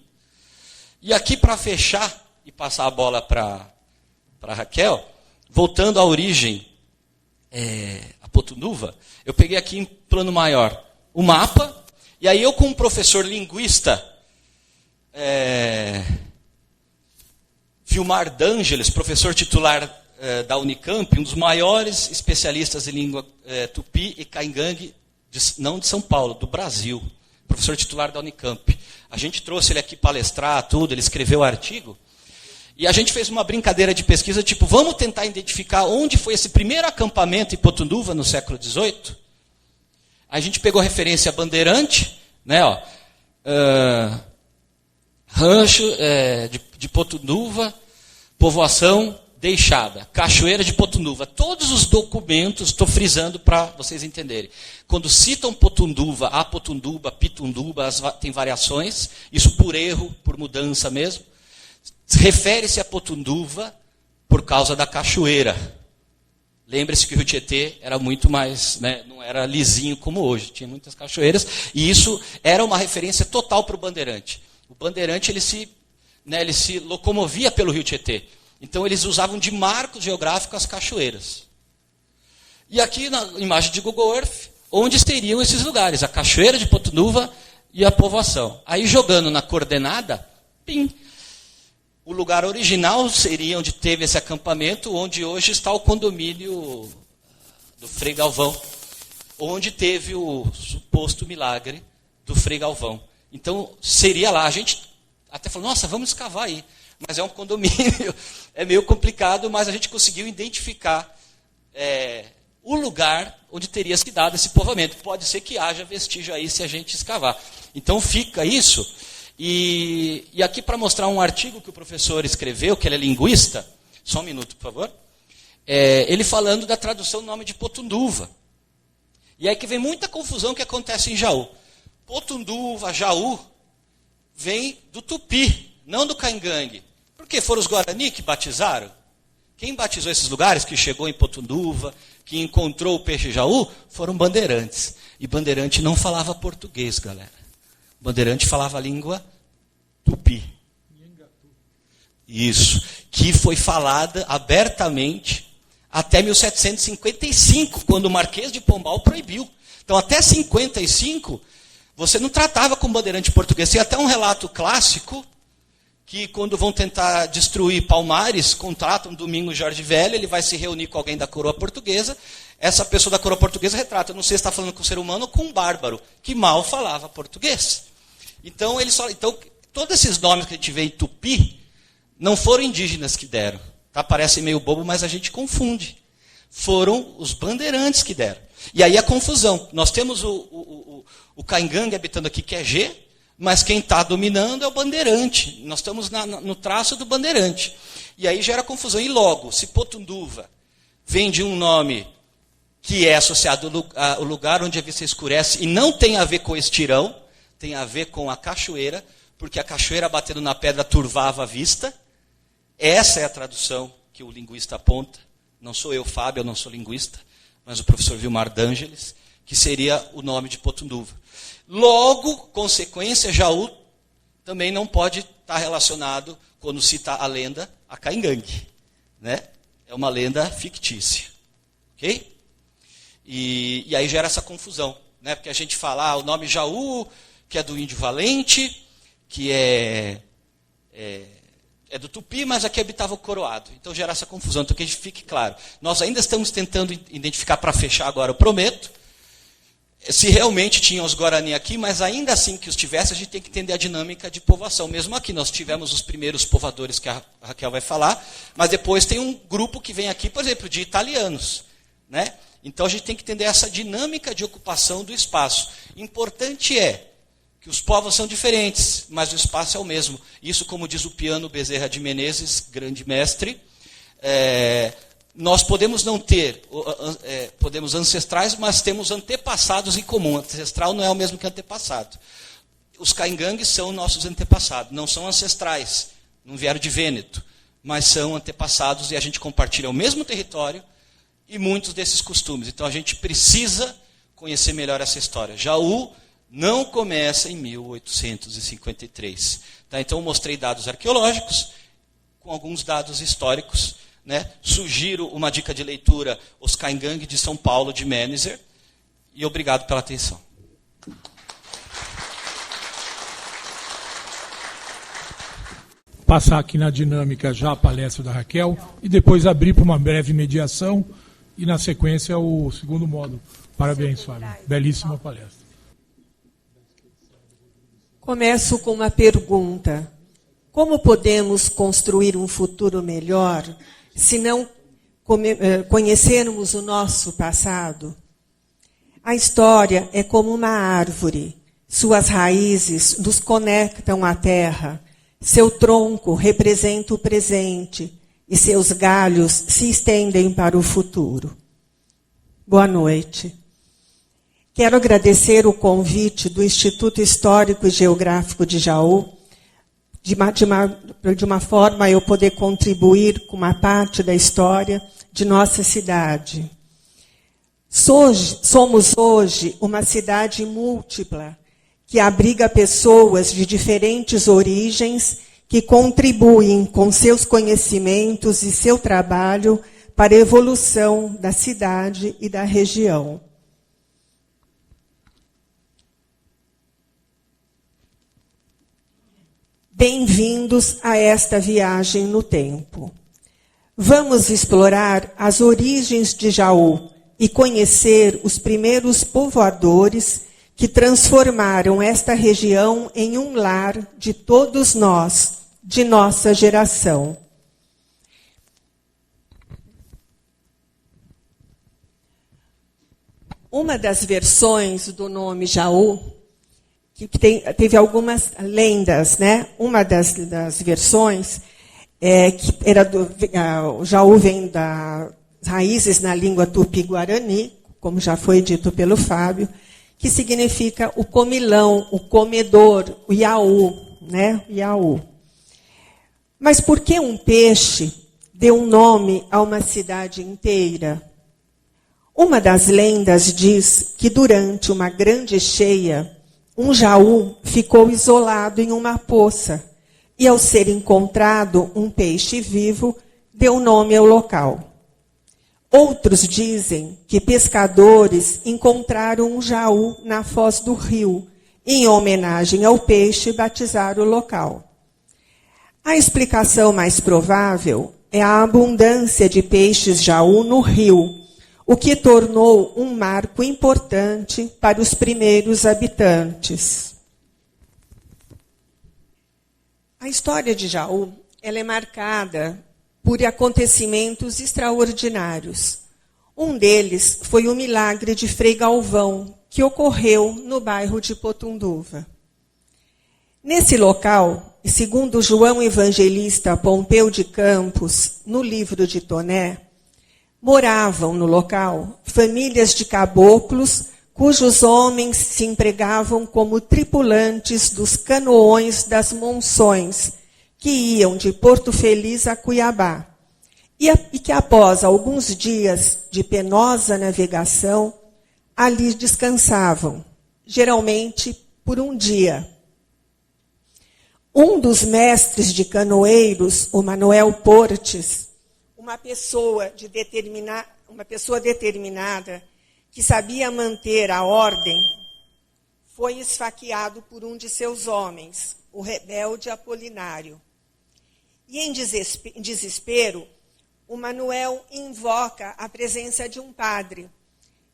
E aqui, para fechar e passar a bola para Raquel, voltando à origem, a Potunduva, eu peguei aqui em plano maior o mapa, e aí eu, com um professor linguista, Vilmar D'Angeles, professor titular da Unicamp, um dos maiores especialistas em língua tupi e Caingangue, não de São Paulo, do Brasil, professor titular da Unicamp. A gente trouxe ele aqui palestrar, tudo, ele escreveu o artigo, e a gente fez uma brincadeira de pesquisa, tipo, vamos tentar identificar onde foi esse primeiro acampamento em Potunduva no século XVIII? A gente pegou referência a Bandeirante, né, rancho de Potunduva, povoação deixada, Cachoeira de Potunduva. Todos os documentos, estou frisando para vocês entenderem. Quando citam Potunduva, a Potunduba, Pitunduba, tem variações, isso por erro, por mudança mesmo. Refere-se a Potunduva por causa da cachoeira. Lembre-se que o Rio Tietê era muito mais, né, não era lisinho como hoje, tinha muitas cachoeiras, e isso era uma referência total para o bandeirante. O bandeirante ele se locomovia pelo Rio Tietê. Então eles usavam de marco geográfico as cachoeiras. E aqui na imagem de Google Earth, onde seriam esses lugares? A Cachoeira de Potunduva e a povoação. Aí jogando na coordenada, pim. O lugar original seria onde teve esse acampamento, onde hoje está o condomínio do Frei Galvão, onde teve o suposto milagre do Frei Galvão. Então, seria lá. A gente até falou, nossa, vamos escavar aí. Mas é um condomínio, é meio complicado, mas a gente conseguiu identificar o lugar onde teria se dado esse povoamento. Pode ser que haja vestígio aí se a gente escavar. Então, fica isso. E aqui para mostrar um artigo que o professor escreveu, que ele é linguista, só um minuto, por favor, ele falando da tradução do nome de Potunduva. E aí que vem muita confusão que acontece em Jaú. Potunduva, Jaú, vem do Tupi, não do Caingangue. Porque foram os Guarani que batizaram? Quem batizou esses lugares, que chegou em Potunduva, que encontrou o peixe Jaú, foram bandeirantes. E bandeirante não falava português, galera. Bandeirante falava a língua tupi. Isso. Que foi falada abertamente até 1755, quando o Marquês de Pombal proibiu. Então, até 55, você não tratava com bandeirante português. Tem até um relato clássico, que quando vão tentar destruir Palmares, contratam Domingos Jorge Velho, ele vai se reunir com alguém da coroa portuguesa. Essa pessoa da coroa portuguesa retrata, não sei se está falando com um ser humano ou com um bárbaro, que mal falava português. Então, todos esses nomes que a gente vê em Tupi, não foram indígenas que deram. Tá? Parece meio bobo, mas a gente confunde. Foram os bandeirantes que deram. E aí a confusão. Nós temos o Caingangue habitando aqui, que é G, mas quem está dominando é o bandeirante. Nós estamos no traço do bandeirante. E aí gera confusão. E logo, se Potunduva vem de um nome que é associado ao lugar onde a vista escurece e não tem a ver com estirão, tem a ver com a cachoeira, porque a cachoeira batendo na pedra turvava a vista. Essa é a tradução que o linguista aponta. Não sou eu, Fábio, eu não sou linguista, mas o professor Vilmar D'Angelis, que seria o nome de Potunduva. Logo, consequência, Jaú também não pode estar relacionado, quando cita a lenda, a Caingangue. Né? É uma lenda fictícia. Ok? E aí gera essa confusão. Né? Porque a gente fala o nome Jaú, que é do índio valente, que é do Tupi, mas aqui habitava o coroado. Então gera essa confusão. Então que a gente fique claro. Nós ainda estamos tentando identificar, para fechar agora, eu prometo, se realmente tinham os Guarani aqui, mas ainda assim que os tivesse, a gente tem que entender a dinâmica de povoação. Mesmo aqui, nós tivemos os primeiros povoadores que a Raquel vai falar, mas depois tem um grupo que vem aqui, por exemplo, de italianos. Né? Então a gente tem que entender essa dinâmica de ocupação do espaço. Importante é que os povos são diferentes, mas o espaço é o mesmo. Isso, como diz o Piano Bezerra de Menezes, grande mestre, nós podemos não ter, podemos ancestrais, mas temos antepassados em comum. Ancestral não é o mesmo que antepassado. Os Caingangues são nossos antepassados, não são ancestrais, não vieram de Vêneto, mas são antepassados e a gente compartilha o mesmo território e muitos desses costumes. Então a gente precisa conhecer melhor essa história. Jaú não começa em 1853. Tá? Então eu mostrei dados arqueológicos com alguns dados históricos. Né? Sugiro uma dica de leitura, Os Caingangue de São Paulo, de Mennezer. E obrigado pela atenção. Passar aqui na dinâmica já a palestra da Raquel e depois abrir para uma breve mediação e, na sequência, o segundo módulo. Parabéns, Fábio. Belíssima palestra. Começo com uma pergunta. Como podemos construir um futuro melhor se não conhecermos o nosso passado? A história é como uma árvore. Suas raízes nos conectam à terra. Seu tronco representa o presente e seus galhos se estendem para o futuro. Boa noite. Quero agradecer o convite do Instituto Histórico e Geográfico de Jaú, de uma forma eu poder contribuir com uma parte da história de nossa cidade. Somos hoje uma cidade múltipla, que abriga pessoas de diferentes origens, que contribuem com seus conhecimentos e seu trabalho para a evolução da cidade e da região. Bem-vindos a esta viagem no tempo. Vamos explorar as origens de Jaú e conhecer os primeiros povoadores que transformaram esta região em um lar de todos nós, de nossa geração. Uma das versões do nome Jaú, que teve algumas lendas, né? Uma das versões que era o Jaú vem das raízes na língua tupi-guarani, como já foi dito pelo Fábio, que significa o comilão, o comedor, o Iaú, né? Iaú. Mas por que um peixe deu um nome a uma cidade inteira? Uma das lendas diz que durante uma grande cheia, um Jaú ficou isolado em uma poça e, ao ser encontrado um peixe vivo, deu nome ao local. Outros dizem que pescadores encontraram um Jaú na foz do rio e, em homenagem ao peixe, batizaram o local. A explicação mais provável é a abundância de peixes Jaú no rio, o que tornou um marco importante para os primeiros habitantes. A história de Jaú ela é marcada por acontecimentos extraordinários. Um deles foi o milagre de Frei Galvão, que ocorreu no bairro de Potunduva. Nesse local, segundo João Evangelista Pompeu de Campos, no livro de Toné, moravam no local famílias de caboclos cujos homens se empregavam como tripulantes dos canoões das monções, que iam de Porto Feliz a Cuiabá, e que após alguns dias de penosa navegação, ali descansavam, geralmente por um dia. Um dos mestres de canoeiros, o Manuel Portes, uma pessoa determinada que sabia manter a ordem, foi esfaqueado por um de seus homens, o rebelde Apolinário. E em desespero, o Manuel invoca a presença de um padre.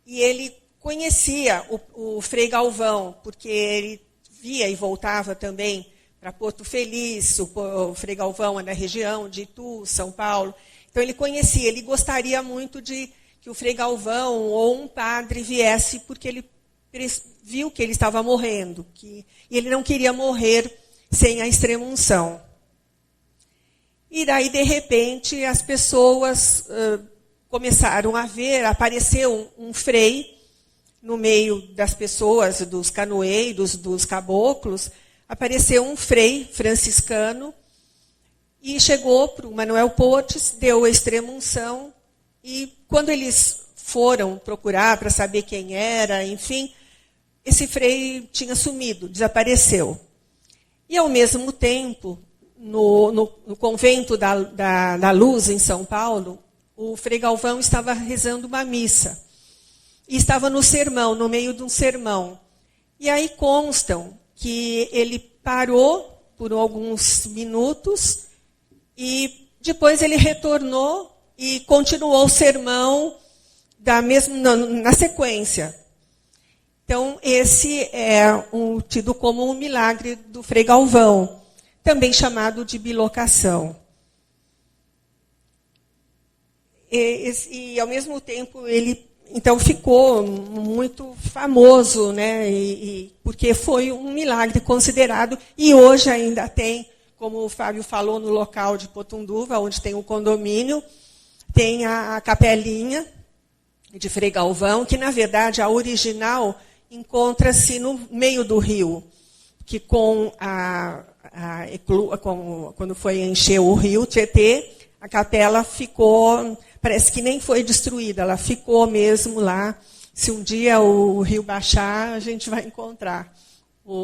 E ele conhecia o Frei Galvão, porque ele via e voltava também para Porto Feliz, o Frei Galvão é da região de Itu, São Paulo. Então ele conhecia, ele gostaria muito de que o Frei Galvão ou um padre viesse, porque ele viu que ele estava morrendo, e ele não queria morrer sem a extrema-unção. E daí, de repente, as pessoas começaram a ver, apareceu um frei no meio das pessoas, dos canoeiros, dos caboclos, apareceu um frei franciscano, e chegou para o Manuel Portes, deu a extrema-unção, e quando eles foram procurar para saber quem era, enfim, esse frei tinha sumido, desapareceu. E, ao mesmo tempo, no convento da Luz, em São Paulo, o Frei Galvão estava rezando uma missa. E estava no sermão, no meio de um sermão. E aí constam que ele parou por alguns minutos e depois ele retornou e continuou o sermão na sequência. Então, esse é tido como um milagre do Frei Galvão, também chamado de bilocação. E ao mesmo tempo, ele então ficou muito famoso, né? Porque foi um milagre considerado, e hoje ainda tem, como o Fábio falou, no local de Potunduva, onde tem o condomínio, tem a capelinha de Frei Galvão, que, na verdade, a original encontra-se no meio do rio, que quando foi encher o rio Tietê, a capela ficou, parece que nem foi destruída, ela ficou mesmo lá. Se um dia o rio baixar, a gente vai encontrar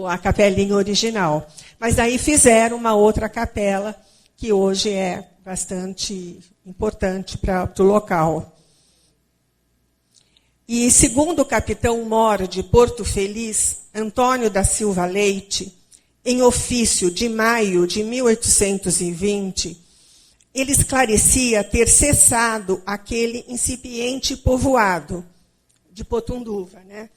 a capelinha original. Mas daí fizeram uma outra capela, que hoje é bastante importante para o local. E segundo o capitão-mor de Porto Feliz, Antônio da Silva Leite, em ofício de maio de 1820, ele esclarecia ter cessado aquele incipiente povoado de Potunduva, né?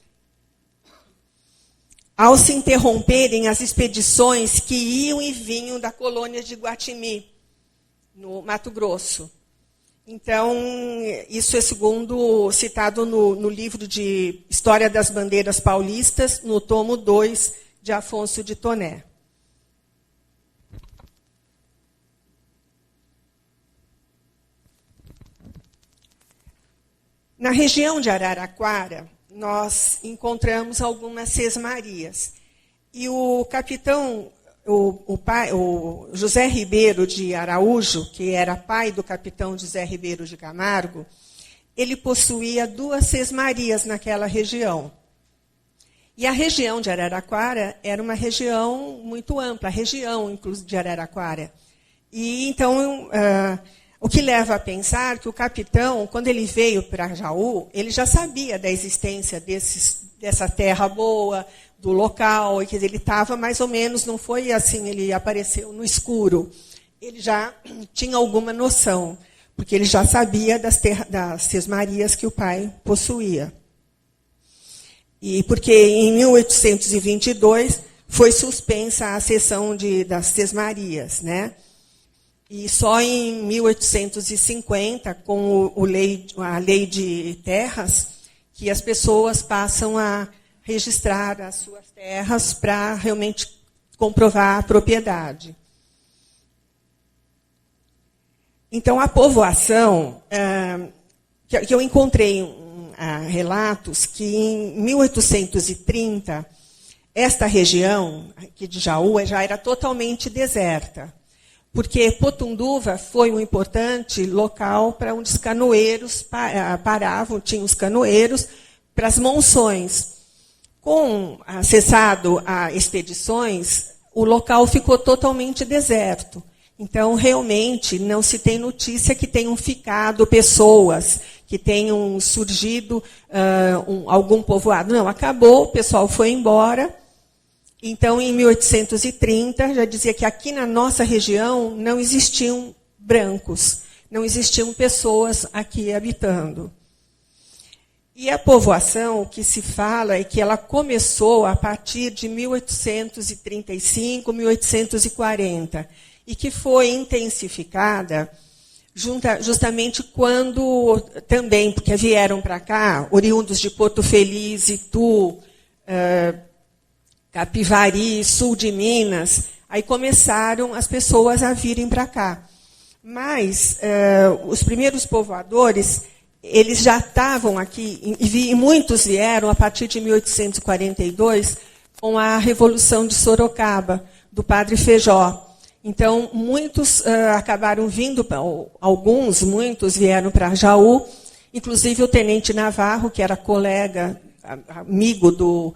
Ao se interromperem as expedições que iam e vinham da colônia de Guatimi, no Mato Grosso. Então, isso é citado no livro de História das Bandeiras Paulistas, no tomo 2, de Afonso de Toné. Na região de Araraquara, nós encontramos algumas sesmarias. E o capitão, o José Ribeiro de Araújo, que era pai do capitão José Ribeiro de Camargo, ele possuía 2 sesmarias naquela região. E a região de Araraquara era uma região muito ampla, a região, inclusive, de Araraquara. E, então, o que leva a pensar que o capitão, quando ele veio para Jaú, ele já sabia da existência dessa terra boa, do local, e que ele estava mais ou menos, não foi assim, ele apareceu no escuro. Ele já tinha alguma noção, porque ele já sabia das sesmarias que o pai possuía. E porque em 1822 foi suspensa a cessão das sesmarias, né? E só em 1850, com a lei de terras, que as pessoas passam a registrar as suas terras para realmente comprovar a propriedade. Então, a povoação, que eu encontrei relatos que em 1830, esta região aqui de Jaú já era totalmente deserta, porque Potunduva foi um importante local para onde os canoeiros paravam, tinham os canoeiros para as monções. Com cessado a expedições, o local ficou totalmente deserto. Então, realmente, não se tem notícia que tenham ficado pessoas, que tenham surgido algum povoado. Não, acabou, o pessoal foi embora. Então, em 1830, já dizia que aqui na nossa região não existiam brancos, não existiam pessoas aqui habitando. E a povoação, o que se fala é que ela começou a partir de 1835, 1840, e que foi intensificada justamente quando também, porque vieram para cá, oriundos de Porto Feliz, Itu, Capivari, sul de Minas, aí começaram as pessoas a virem para cá. Mas os primeiros povoadores, eles já estavam aqui, e muitos vieram a partir de 1842, com a Revolução de Sorocaba, do Padre Feijó. Então, muitos acabaram vindo, muitos vieram para Jaú, inclusive o Tenente Navarro, que era colega, amigo do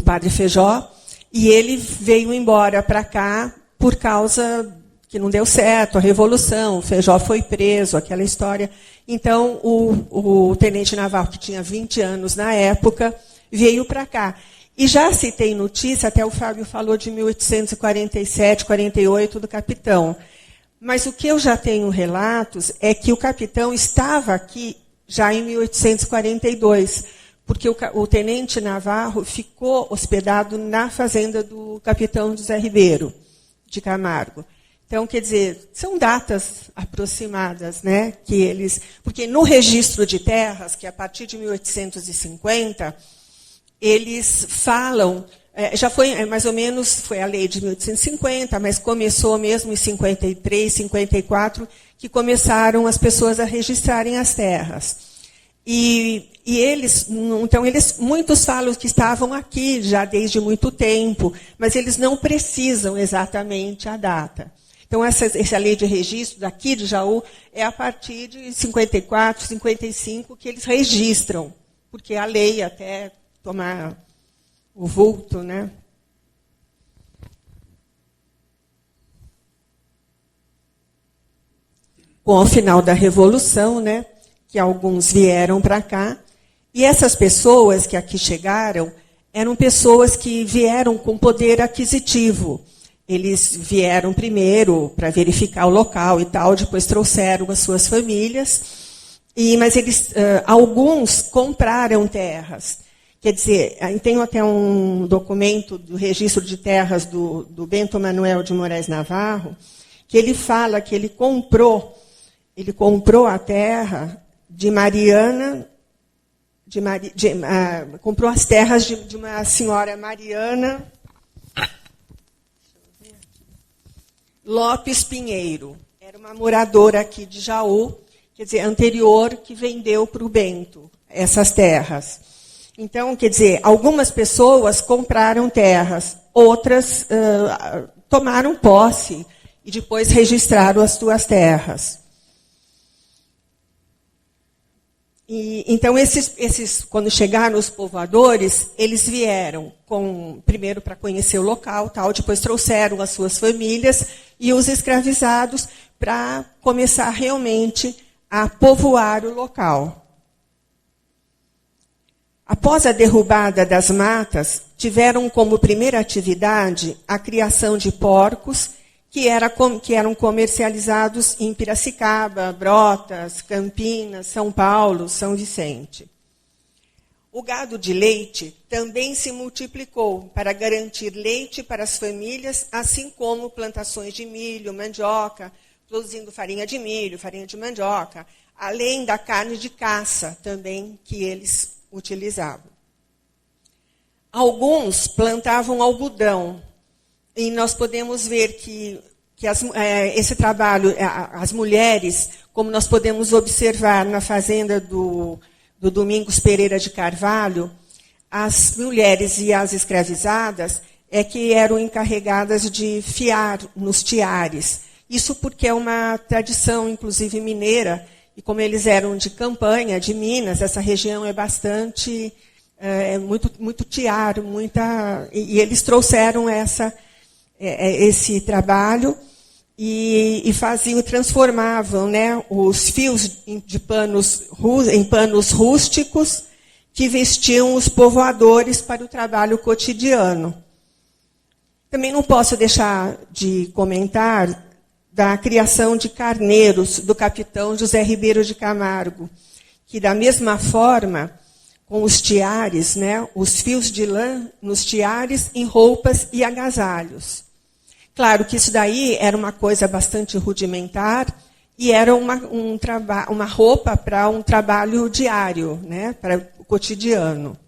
Padre Feijó, e ele veio embora para cá por causa que não deu certo, a Revolução, o Feijó foi preso, aquela história. Então, o Tenente Navarro, que tinha 20 anos na época, veio para cá. E já se tem notícia, até o Fábio falou de 1847, 48, do capitão. Mas o que eu já tenho relatos é que o capitão estava aqui já em 1842, porque o Tenente Navarro ficou hospedado na fazenda do capitão José Ribeiro de Camargo. Então, quer dizer, são datas aproximadas, né? Porque no registro de terras, que é a partir de 1850, eles falam, já foi mais ou menos, foi a lei de 1850, mas começou mesmo em 53, 54, que começaram as pessoas a registrarem as terras. E E muitos falam que estavam aqui já desde muito tempo, mas eles não precisam exatamente a data. Então, essa lei de registro daqui de Jaú é a partir de 54, 55 que eles registram, porque a lei até tomar o vulto, né? Com o final da Revolução, né, que alguns vieram para cá, e essas pessoas que aqui chegaram eram pessoas que vieram com poder aquisitivo. Eles vieram primeiro para verificar o local e tal, depois trouxeram as suas famílias, mas alguns compraram terras. Quer dizer, tenho até um documento do registro de terras do Bento Manuel de Moraes Navarro, que ele fala que ele comprou a terra de Mariana, comprou as terras de uma senhora Mariana Lopes Pinheiro. Era uma moradora aqui de Jaú, quer dizer, anterior, que vendeu para o Bento essas terras. Então, quer dizer, algumas pessoas compraram terras, outras tomaram posse e depois registraram as suas terras. Então, quando chegaram os povoadores, eles vieram primeiro para conhecer o local, tal, depois trouxeram as suas famílias e os escravizados para começar realmente a povoar o local. Após a derrubada das matas, tiveram como primeira atividade a criação de porcos, que eram comercializados em Piracicaba, Brotas, Campinas, São Paulo, São Vicente. O gado de leite também se multiplicou para garantir leite para as famílias, assim como plantações de milho, mandioca, produzindo farinha de milho, farinha de mandioca, além da carne de caça também que eles utilizavam. Alguns plantavam algodão, e nós podemos ver que esse trabalho, as mulheres, como nós podemos observar na fazenda do Domingos Pereira de Carvalho, as mulheres e as escravizadas que eram encarregadas de fiar nos tiares. Isso porque é uma tradição, inclusive mineira, e como eles eram de campanha, de Minas, essa região é bastante, muito tiar, e eles trouxeram esse trabalho e transformavam, né, os fios em panos rústicos que vestiam os povoadores para o trabalho cotidiano. Também não posso deixar de comentar da criação de carneiros do capitão José Ribeiro de Camargo, que da mesma forma, com os tiares, né, os fios de lã nos tiares, em roupas e agasalhos. Claro que isso daí era uma coisa bastante rudimentar e era uma roupa para um trabalho diário, né, para o cotidiano.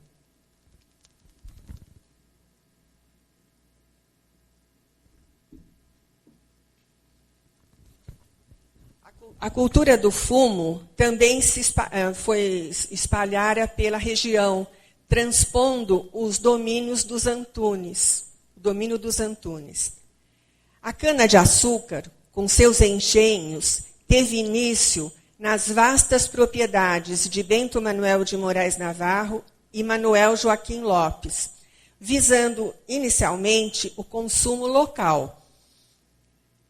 A cultura do fumo também foi espalhada pela região, transpondo os domínios dos Antunes, o domínio dos Antunes. A cana-de-açúcar, com seus engenhos, teve início nas vastas propriedades de Bento Manuel de Moraes Navarro e Manuel Joaquim Lopes, visando inicialmente o consumo local.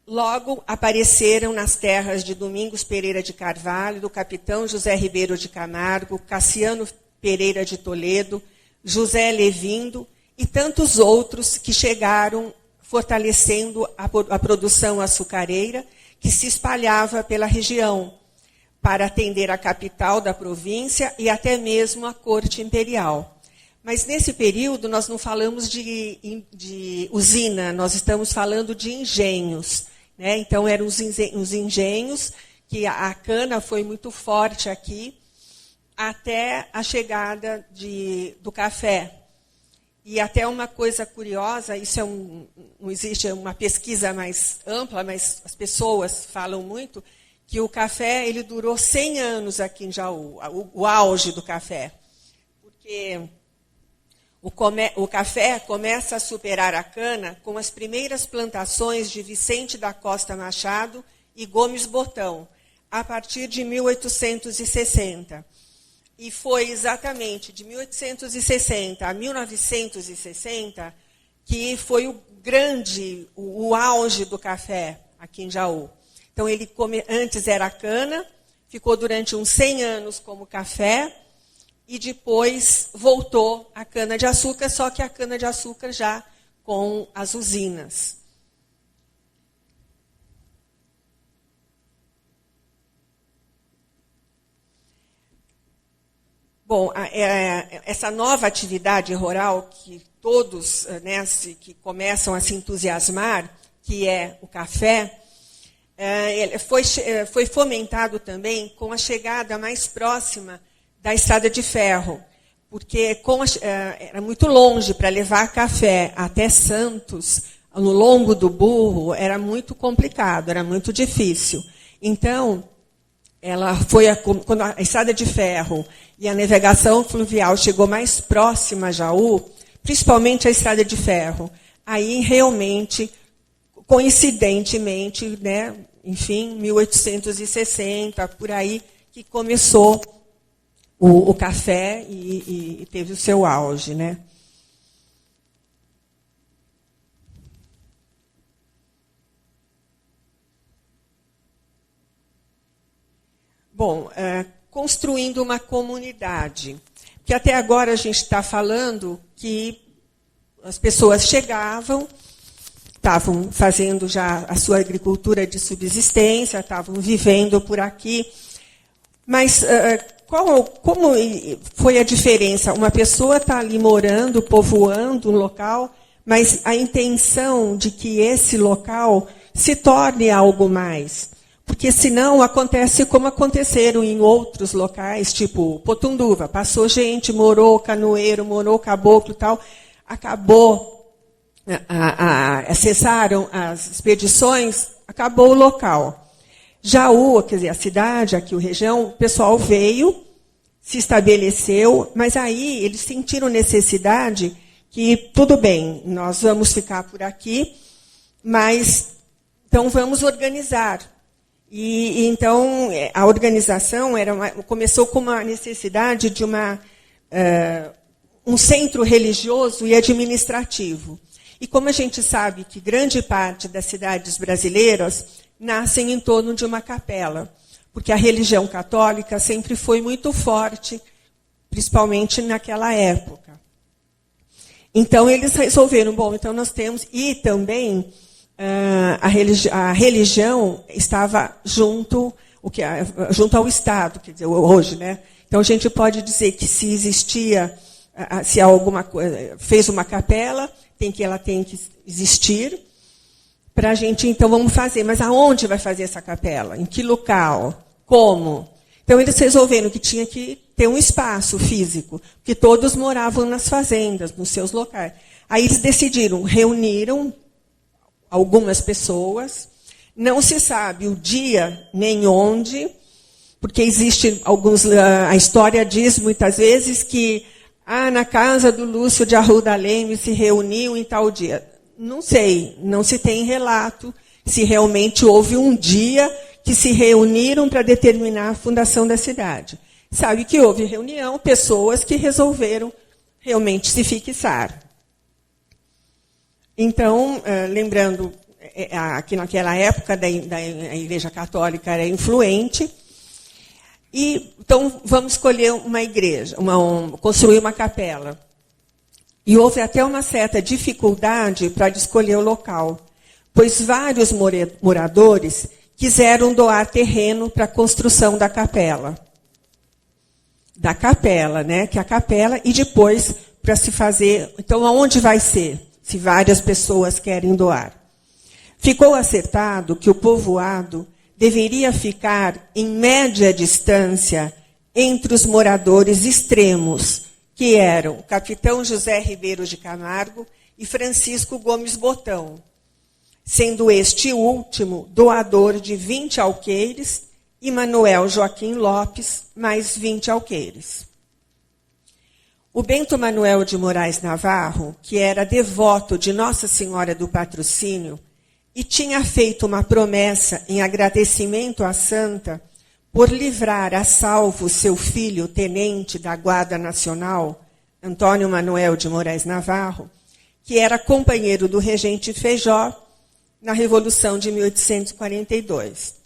Logo apareceram nas terras de Domingos Pereira de Carvalho, do capitão José Ribeiro de Camargo, Cassiano Pereira de Toledo, José Levindo e tantos outros que chegaram fortalecendo a produção açucareira que se espalhava pela região, para atender a capital da província e até mesmo a corte imperial. Mas nesse período nós não falamos de usina, nós estamos falando de engenhos, né? Então eram os engenhos, que a cana foi muito forte aqui, até a chegada do café. E até uma coisa curiosa, isso não existe uma pesquisa mais ampla, mas as pessoas falam muito, que o café ele durou 100 anos aqui em Jaú, o auge do café. Porque o café começa a superar a cana com as primeiras plantações de Vicente da Costa Machado e Gomes Botão, a partir de 1860. E foi exatamente de 1860 a 1960 que foi o auge do café aqui em Jaú. Então, antes era cana, ficou durante uns 100 anos como café, e depois voltou a cana-de-açúcar, só que a cana-de-açúcar já com as usinas. Bom, essa nova atividade rural que todos que começam a se entusiasmar, que é o café, foi fomentado também com a chegada mais próxima da estrada de ferro, porque era muito longe para levar café até Santos, no lombo do burro, era muito complicado, era muito difícil. Então, quando a estrada de ferro e a navegação fluvial chegou mais próxima a Jaú, principalmente a estrada de ferro, aí realmente, coincidentemente, enfim, 1860, por aí, que começou o café e teve o seu auge, né? Bom, construindo uma comunidade. Porque até agora a gente está falando que as pessoas chegavam, estavam fazendo já a sua agricultura de subsistência, estavam vivendo por aqui. Mas como foi a diferença? Uma pessoa está ali morando, povoando um local, mas a intenção de que esse local se torne algo mais. Porque senão acontece como aconteceram em outros locais, tipo Potunduva. Passou gente, morou canoeiro, morou caboclo e tal. Acabou, cessaram as expedições, acabou o local. Jaú, quer dizer, a cidade, aqui, a região, o pessoal veio, se estabeleceu, mas aí eles sentiram necessidade que, tudo bem, nós vamos ficar por aqui, mas então vamos organizar. E então a organização começou com uma necessidade de um centro religioso e administrativo. E como a gente sabe que grande parte das cidades brasileiras nascem em torno de uma capela, porque a religião católica sempre foi muito forte, principalmente naquela época. Então eles resolveram, então nós temos, e também a religião estava junto ao Estado, quer dizer, hoje, né? Então a gente pode dizer que se existia, se alguma coisa fez uma capela, ela tem que existir para a gente, então vamos fazer. Mas aonde vai fazer essa capela? Em que local? Como? Então eles resolveram que tinha que ter um espaço físico, porque todos moravam nas fazendas, nos seus locais. Aí eles decidiram, reuniram algumas pessoas, não se sabe o dia nem onde, porque existe a história diz muitas vezes que na casa do Lúcio de Arruda Leme se reuniu em tal dia. Não sei, não se tem relato se realmente houve um dia que se reuniram para determinar a fundação da cidade. Sabe que houve reunião, pessoas que resolveram realmente se fixar. Então, lembrando que naquela época a Igreja Católica era influente, então vamos escolher uma igreja, construir uma capela. E houve até uma certa dificuldade para escolher o local, pois vários moradores quiseram doar terreno para a construção da capela. Né? Que é a capela, e depois para se fazer. Então, aonde vai ser? Se várias pessoas querem doar. Ficou acertado que o povoado deveria ficar em média distância entre os moradores extremos, que eram o capitão José Ribeiro de Camargo e Francisco Gomes Botão, sendo este último doador de 20 alqueires e Manuel Joaquim Lopes, mais 20 alqueires. O Bento Manuel de Moraes Navarro, que era devoto de Nossa Senhora do Patrocínio e tinha feito uma promessa em agradecimento à santa por livrar a salvo seu filho, tenente da Guarda Nacional, Antônio Manuel de Moraes Navarro, que era companheiro do regente Feijó na Revolução de 1842.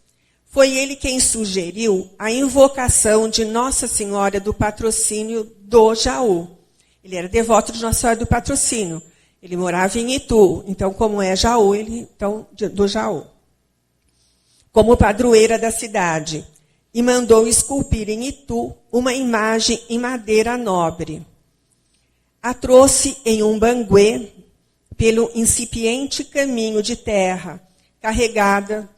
Foi ele quem sugeriu a invocação de Nossa Senhora do Patrocínio do Jaú. Ele era devoto de Nossa Senhora do Patrocínio. Ele morava em Itu, então como é Jaú, ele então do Jaú. Como padroeira da cidade. E mandou esculpir em Itu uma imagem em madeira nobre. A trouxe em um banguê pelo incipiente caminho de terra, carregada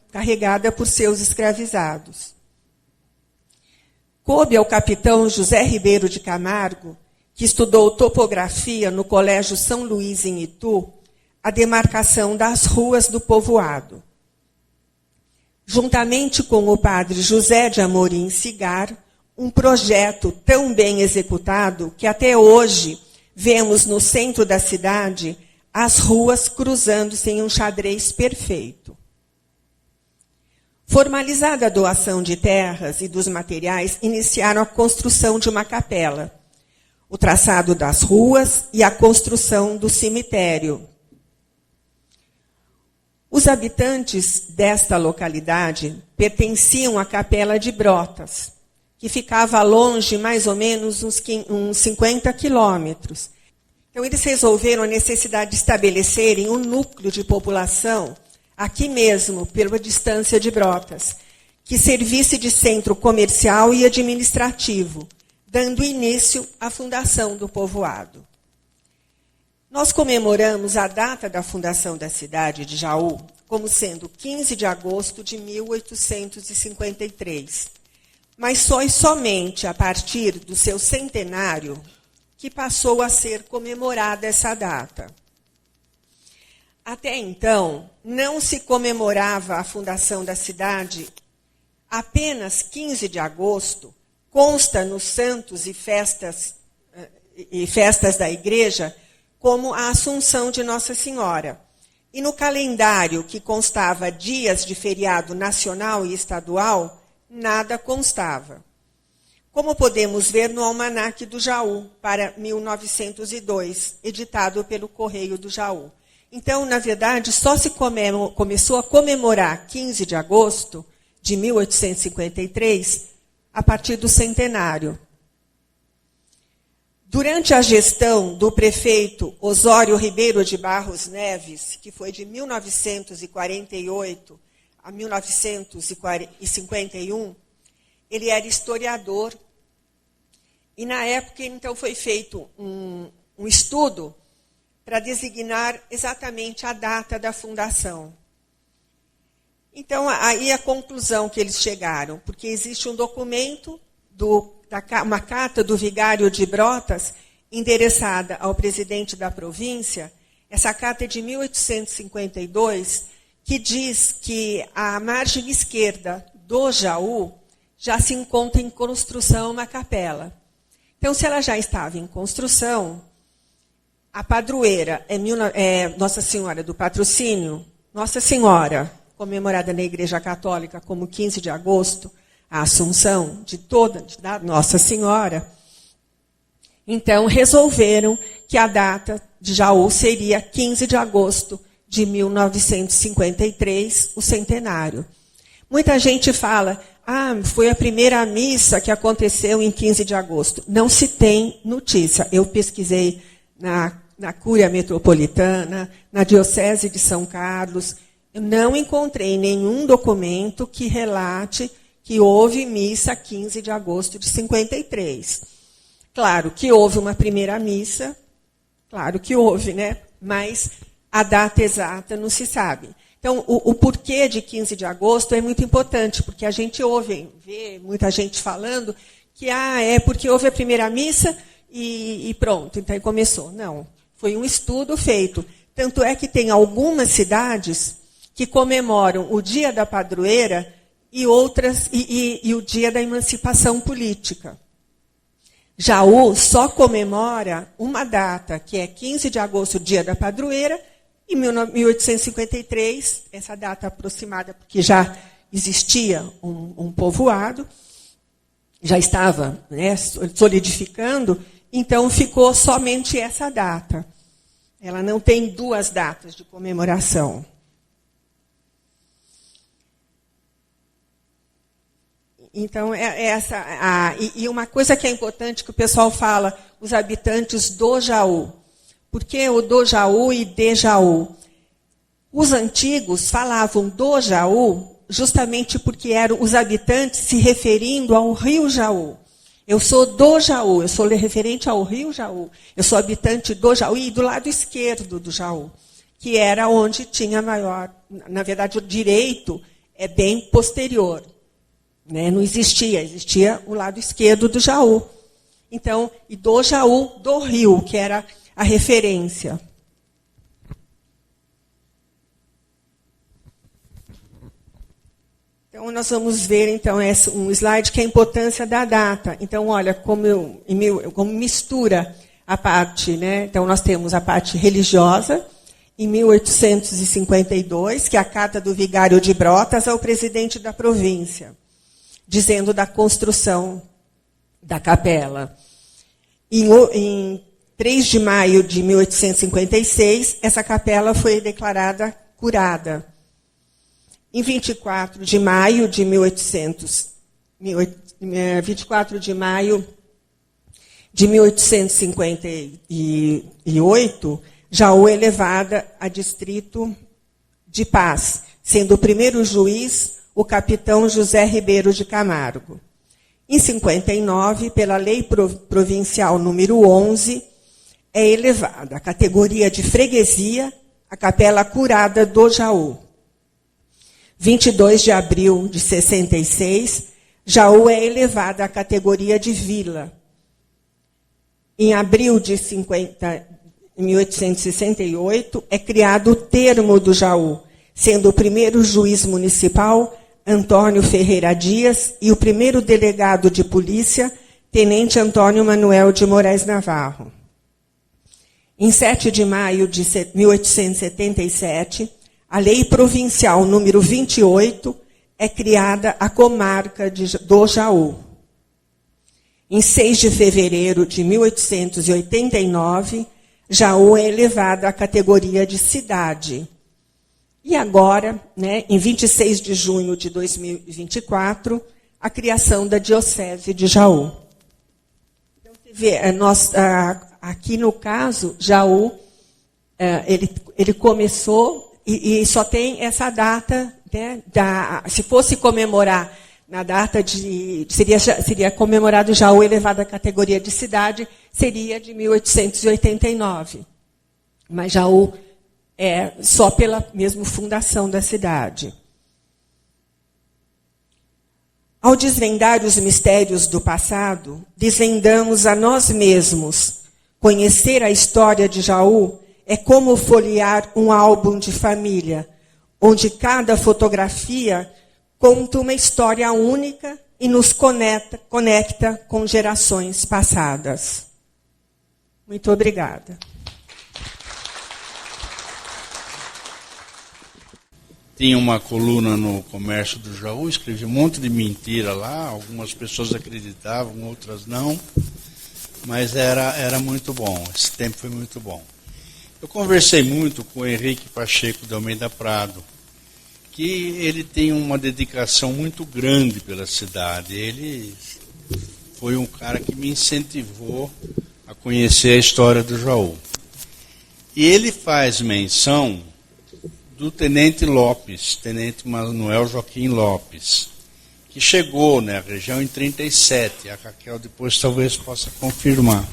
por seus escravizados. Coube ao capitão José Ribeiro de Camargo, que estudou topografia no Colégio São Luís em Itu, a demarcação das ruas do povoado. Juntamente com o padre José de Amorim Cigar, um projeto tão bem executado que até hoje vemos no centro da cidade as ruas cruzando-se em um xadrez perfeito. Formalizada a doação de terras e dos materiais, iniciaram a construção de uma capela, o traçado das ruas e a construção do cemitério. Os habitantes desta localidade pertenciam à Capela de Brotas, que ficava longe mais ou menos uns 50 quilômetros. Então, eles resolveram a necessidade de estabelecerem um núcleo de população aqui mesmo, pela distância de Brotas, que servisse de centro comercial e administrativo, dando início à fundação do povoado. Nós comemoramos a data da fundação da cidade de Jaú como sendo 15 de agosto de 1853, mas foi somente a partir do seu centenário que passou a ser comemorada essa data. Até então, não se comemorava a fundação da cidade apenas 15 de agosto, consta nos santos e festas da igreja como a Assunção de Nossa Senhora. E no calendário, que constava dias de feriado nacional e estadual, nada constava. Como podemos ver no Almanaque do Jaú, para 1902, editado pelo Correio do Jaú. Então, na verdade, só se começou a comemorar 15 de agosto de 1853 a partir do centenário. Durante a gestão do prefeito Osório Ribeiro de Barros Neves, que foi de 1948 a 1951, ele era historiador, e na época, então, foi feito um estudo para designar exatamente a data da fundação. Então, aí a conclusão que eles chegaram, porque existe um documento, uma carta do vigário de Brotas, endereçada ao presidente da província, essa carta é de 1852, que diz que a margem esquerda do Jaú já se encontra em construção uma capela. Então, se ela já estava em construção, a padroeira é Nossa Senhora do Patrocínio, Nossa Senhora, comemorada na Igreja Católica como 15 de agosto, a Assunção da Nossa Senhora. Então, resolveram que a data de Jaú seria 15 de agosto de 1953, o centenário. Muita gente fala, foi a primeira missa que aconteceu em 15 de agosto. Não se tem notícia. Eu pesquisei na Cúria Metropolitana, na Diocese de São Carlos. Eu não encontrei nenhum documento que relate que houve missa 15 de agosto de 53. Claro que houve uma primeira missa, claro que houve, né? Mas a data exata não se sabe. Então, o porquê de 15 de agosto é muito importante, porque a gente vê muita gente falando que é porque houve a primeira missa e pronto, então aí começou. Não, foi um estudo feito. Tanto é que tem algumas cidades que comemoram o dia da padroeira e o Dia da Emancipação Política. Jaú só comemora uma data, que é 15 de agosto, Dia da Padroeira, e 1853, essa data aproximada, porque já existia um povoado, já estava, né, solidificando, então ficou somente essa data. Ela não tem duas datas de comemoração. Então, e uma coisa que é importante que o pessoal fala, os habitantes do Jaú. Por que o do Jaú e de Jaú? Os antigos falavam do Jaú justamente porque eram os habitantes se referindo ao rio Jaú. Eu sou do Jaú, eu sou referente ao rio Jaú. Eu sou habitante do Jaú e do lado esquerdo do Jaú, que era onde tinha maior... Na verdade, o direito é bem posterior. Né? Não existia o lado esquerdo do Jaú. Então, e do Jaú, do rio, que era a referência. Então, nós vamos ver, então, um slide que é a importância da data. Então, olha, como mistura a parte, né? Então, nós temos a parte religiosa, em 1852, que é a Carta do Vigário de Brotas ao presidente da província, dizendo da construção da capela. Em 3 de maio de 1856, essa capela foi declarada curada. Em 24 de maio de 1858, Jaú é elevada a distrito de paz, sendo o primeiro juiz o capitão José Ribeiro de Camargo. Em 59, pela Lei Provincial número 11, é elevada à categoria de freguesia a Capela Curada do Jaú. 22 de abril de 66, Jaú é elevada à categoria de vila. Em abril de 1868, é criado o Termo do Jaú, sendo o primeiro juiz municipal Antônio Ferreira Dias e o primeiro delegado de polícia, Tenente Antônio Manuel de Moraes Navarro. Em 7 de maio de 1877, a Lei Provincial número 28 é criada a comarca do Jaú. Em 6 de fevereiro de 1889, Jaú é elevada à categoria de cidade. E agora, né, em 26 de junho de 2024, a criação da Diocese de Jaú. Então, você vê, aqui no caso, Jaú, ele começou e só tem essa data, né, se fosse comemorar na data seria comemorado Jaú elevado à categoria de cidade, seria de 1889. Mas Jaú é só pela mesma fundação da cidade. Ao desvendar os mistérios do passado, desvendamos a nós mesmos. Conhecer a história de Jaú é como folhear um álbum de família, onde cada fotografia conta uma história única e nos conecta com gerações passadas. Muito obrigada. Tinha uma coluna no Comércio do Jaú, escrevi um monte de mentira lá, algumas pessoas acreditavam, outras não, mas era muito bom, esse tempo foi muito bom. Eu conversei muito com o Henrique Pacheco de Almeida Prado, que ele tem uma dedicação muito grande pela cidade. Ele foi um cara que me incentivou a conhecer a história do Jaú. E ele faz menção do Tenente Lopes, Tenente Manuel Joaquim Lopes, que chegou na região em 1937. A Raquel depois talvez possa confirmar.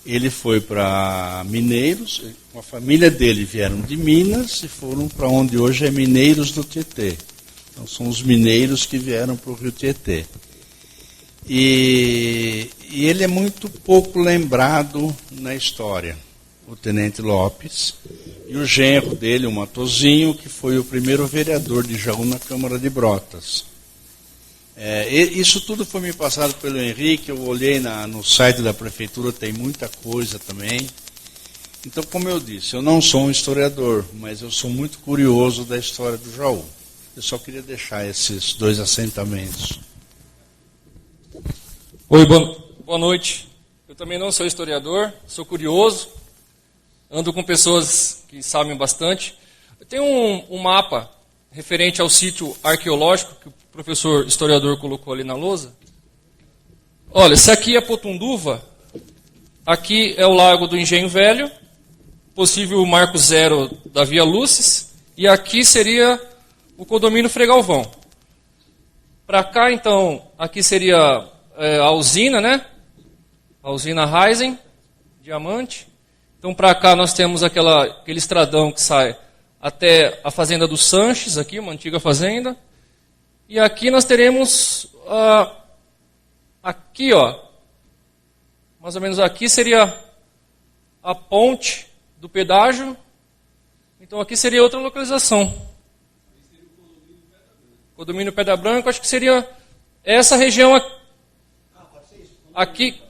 Ele foi para Mineiros, com a família dele vieram de Minas e foram para onde hoje é Mineiros do Tietê. Então são os mineiros que vieram para o Rio Tietê. E ele é muito pouco lembrado na história, o Tenente Lopes, e o genro dele, o Matozinho, que foi o primeiro vereador de Jaú na Câmara de Brotas. Isso tudo foi me passado pelo Henrique, eu olhei no site da prefeitura, tem muita coisa também. Então, como eu disse, eu não sou um historiador, mas eu sou muito curioso da história do Jaú. Eu só queria deixar esses 2 assentamentos. Oi, boa noite. Eu também não sou historiador, sou curioso, ando com pessoas que sabem bastante. Eu tenho um mapa referente ao sítio arqueológico que o professor historiador colocou ali na lousa. Olha, esse aqui é Potunduva, aqui é o Lago do Engenho Velho, possível marco zero da Via Lúcis, e aqui seria o condomínio Fregalvão. Para cá, então, aqui seria a usina, né? A usina Heisen, Diamante. Então, para cá nós temos aquele estradão que sai até a fazenda dos Sanches, aqui, uma antiga fazenda. E aqui nós teremos, aqui, ó, mais ou menos aqui seria a ponte do pedágio. Então aqui seria outra localização. Condomínio Pedra Branca, acho que seria essa região aqui.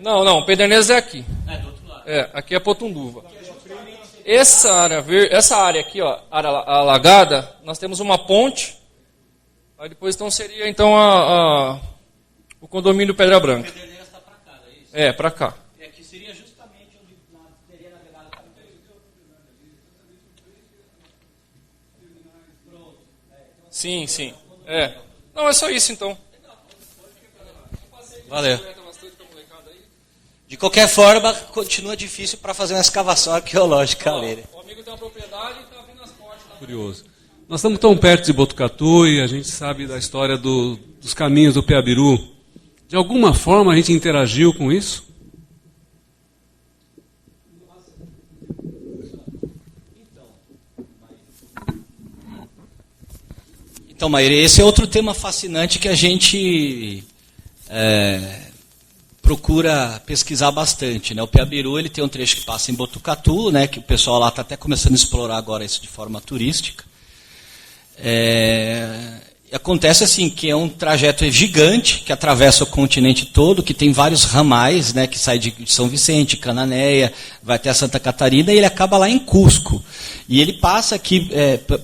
Não, Pederneiras é aqui. Aqui é Potunduva. Essa área aqui, ó, área alagada, nós temos uma ponte. Aí depois então seria então o condomínio Pedra Branca. Pederneiras está para cá, é isso? Para cá. E aqui seria justamente onde teria navegado. Sim. Não, é só isso então. Valeu. De qualquer forma, continua difícil para fazer uma escavação arqueológica ali. O amigo tem uma propriedade e está abrindo as portas lá. Curioso. Nós estamos tão perto de Botucatu e a gente sabe da história dos caminhos do Piabiru. De alguma forma a gente interagiu com isso? Então, Maíra, esse é outro tema fascinante que a gente procura pesquisar bastante, né? O Piabiru, ele tem um trecho que passa em Botucatu, né? Que o pessoal lá está até começando a explorar agora isso de forma turística. Acontece assim, que é um trajeto gigante, que atravessa o continente todo, que tem vários ramais, né? Que sai de São Vicente, Cananéia, vai até Santa Catarina, e ele acaba lá em Cusco. E ele passa aqui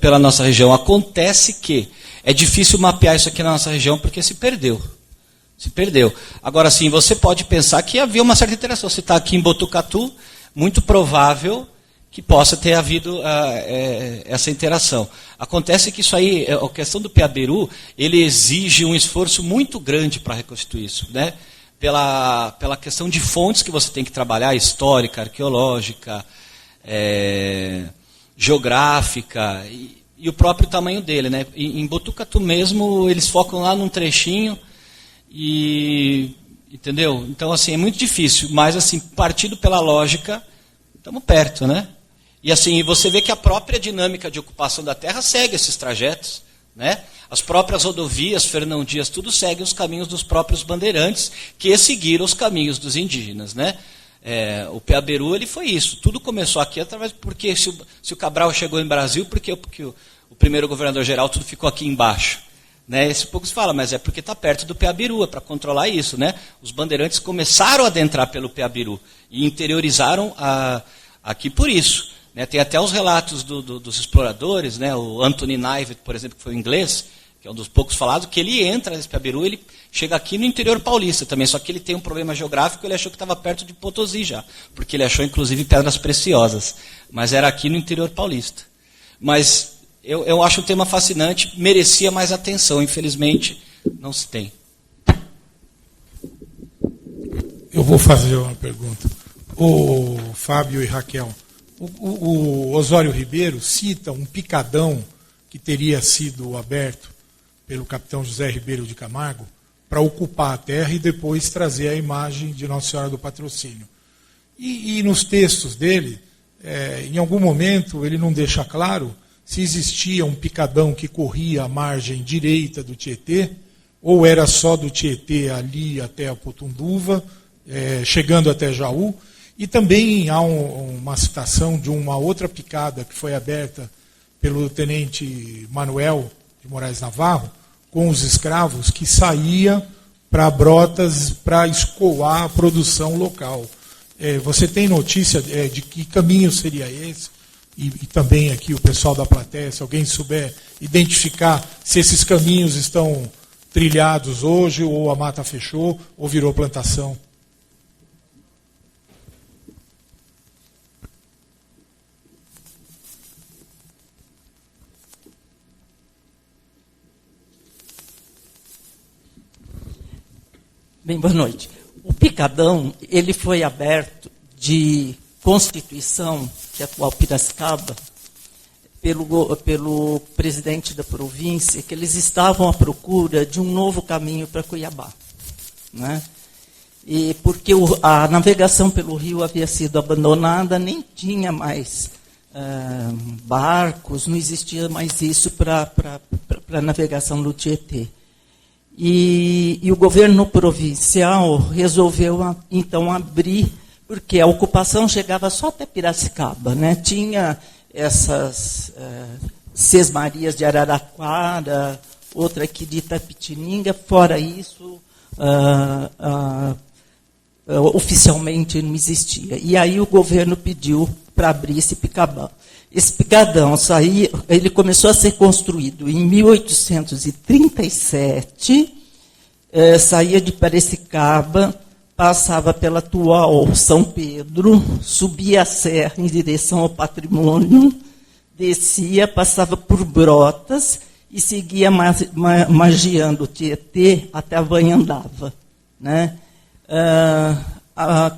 pela nossa região. Acontece que é difícil mapear isso aqui na nossa região, porque se perdeu. Agora, sim, você pode pensar que havia uma certa interação. Você está aqui em Botucatu, muito provável que possa ter havido essa interação. Acontece que isso aí, a questão do Piabiru, ele exige um esforço muito grande para reconstituir isso, né? Pela questão de fontes que você tem que trabalhar, histórica, arqueológica, geográfica, e o próprio tamanho dele, né? Em Botucatu mesmo, eles focam lá num trechinho, entendeu? Então, assim, é muito difícil, mas, assim, partindo pela lógica, estamos perto, né? E, assim, você vê que a própria dinâmica de ocupação da terra segue esses trajetos, né? As próprias rodovias, Fernão Dias, tudo segue os caminhos dos próprios bandeirantes, que seguiram os caminhos dos indígenas, né? O Piabiru, ele foi isso. Tudo começou aqui através, porque se o Cabral chegou em Brasil, porque o primeiro governador-geral, tudo ficou aqui embaixo. Né? Esse pouco se fala, mas é porque está perto do Piabiru, é para controlar isso. Né? Os bandeirantes começaram a adentrar pelo Piabiru e interiorizaram aqui por isso. Né? Tem até os relatos dos exploradores, né? O Anthony Knivet, por exemplo, que foi um inglês, que é um dos poucos falados, que ele entra nesse Piabiru, ele chega aqui no interior paulista também, só que ele tem um problema geográfico, ele achou que estava perto de Potosí já, porque ele achou inclusive pedras preciosas, mas era aqui no interior paulista. Mas eu acho um tema fascinante, merecia mais atenção, infelizmente não se tem. Eu vou fazer uma pergunta. O Fábio e Raquel, o Osório Ribeiro cita um picadão que teria sido aberto pelo capitão José Ribeiro de Camargo para ocupar a terra e depois trazer a imagem de Nossa Senhora do Patrocínio. E nos textos dele, em algum momento, ele não deixa claro se existia um picadão que corria à margem direita do Tietê, ou era só do Tietê ali até a Potunduva, chegando até Jaú. E também há uma citação de uma outra picada que foi aberta pelo tenente Manuel de Moraes Navarro, com os escravos, que saía para Brotas para escoar a produção local. Você tem notícia de que caminho seria esse? E também aqui o pessoal da plateia, se alguém souber identificar se esses caminhos estão trilhados hoje, ou a mata fechou, ou virou plantação. Bem, boa noite. O Picadão, ele foi aberto de Constituição, que é a atual Piracicaba, pelo presidente da província, que eles estavam à procura de um novo caminho para Cuiabá, né? E porque a navegação pelo rio havia sido abandonada, nem tinha mais barcos, não existia mais isso para a navegação no Tietê. E o governo provincial resolveu, então, abrir, porque a ocupação chegava só até Piracicaba, né? Tinha essas Sesmarias de Araraquara, outra aqui de Itapetininga, fora isso, oficialmente não existia. E aí o governo pediu para abrir esse Picadão. Esse Picadão ele começou a ser construído em 1837, saía de Piracicaba, passava pela atual São Pedro, subia a serra em direção ao Patrimônio, descia, passava por Brotas e seguia magiando o Tietê até a Vanhandava, né?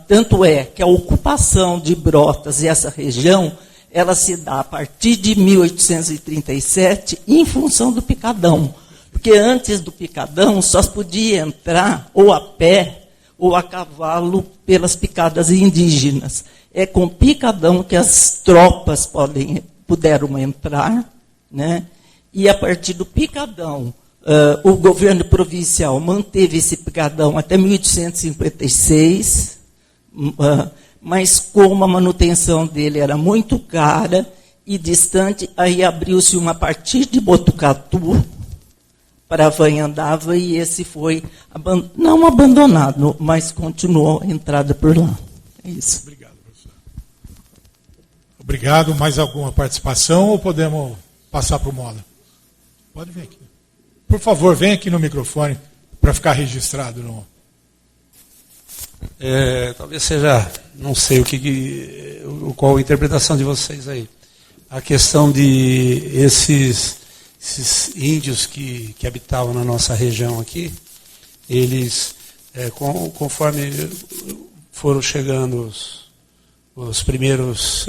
Tanto é que a ocupação de Brotas e essa região, ela se dá a partir de 1837 em função do Picadão. Porque antes do Picadão só podia entrar ou a pé ou a cavalo pelas picadas indígenas. É com Picadão que as tropas puderam entrar, né? E a partir do Picadão, o governo provincial manteve esse Picadão até 1856, mas como a manutenção dele era muito cara e distante, aí abriu-se uma partir de Botucatu para Vanhandava, e esse foi não abandonado, mas continuou a entrada por lá. É isso. Obrigado, professor. Obrigado. Mais alguma participação ou podemos passar para o Mola? Pode vir aqui. Por favor, vem aqui no microfone para ficar registrado. Talvez seja, não sei qual a interpretação de vocês aí. A questão de esses índios que habitavam na nossa região aqui, eles, conforme foram chegando os primeiros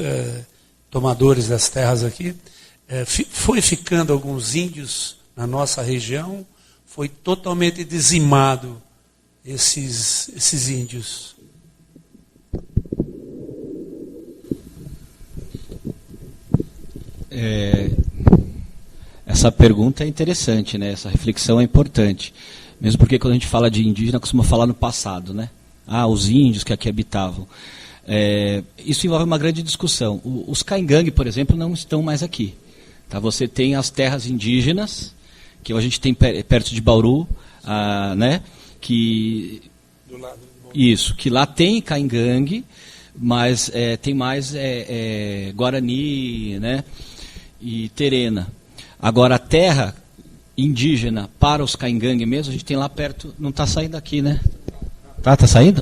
tomadores das terras aqui, foi ficando alguns índios na nossa região, foi totalmente dizimado esses índios. Essa pergunta é interessante, né? Essa reflexão é importante. Mesmo porque quando a gente fala de indígena, costuma falar no passado, né? Os índios que aqui habitavam. Isso envolve uma grande discussão. Os Caingangue, por exemplo, não estão mais aqui. Tá? Você tem as terras indígenas, que a gente tem perto de Bauru, né? Que do lado isso, que lá tem Caingangue, mas tem mais Guarani, né? E Terena. Agora, a terra indígena para os Caingangue mesmo, a gente tem lá perto, não está saindo aqui, né? Tá saindo?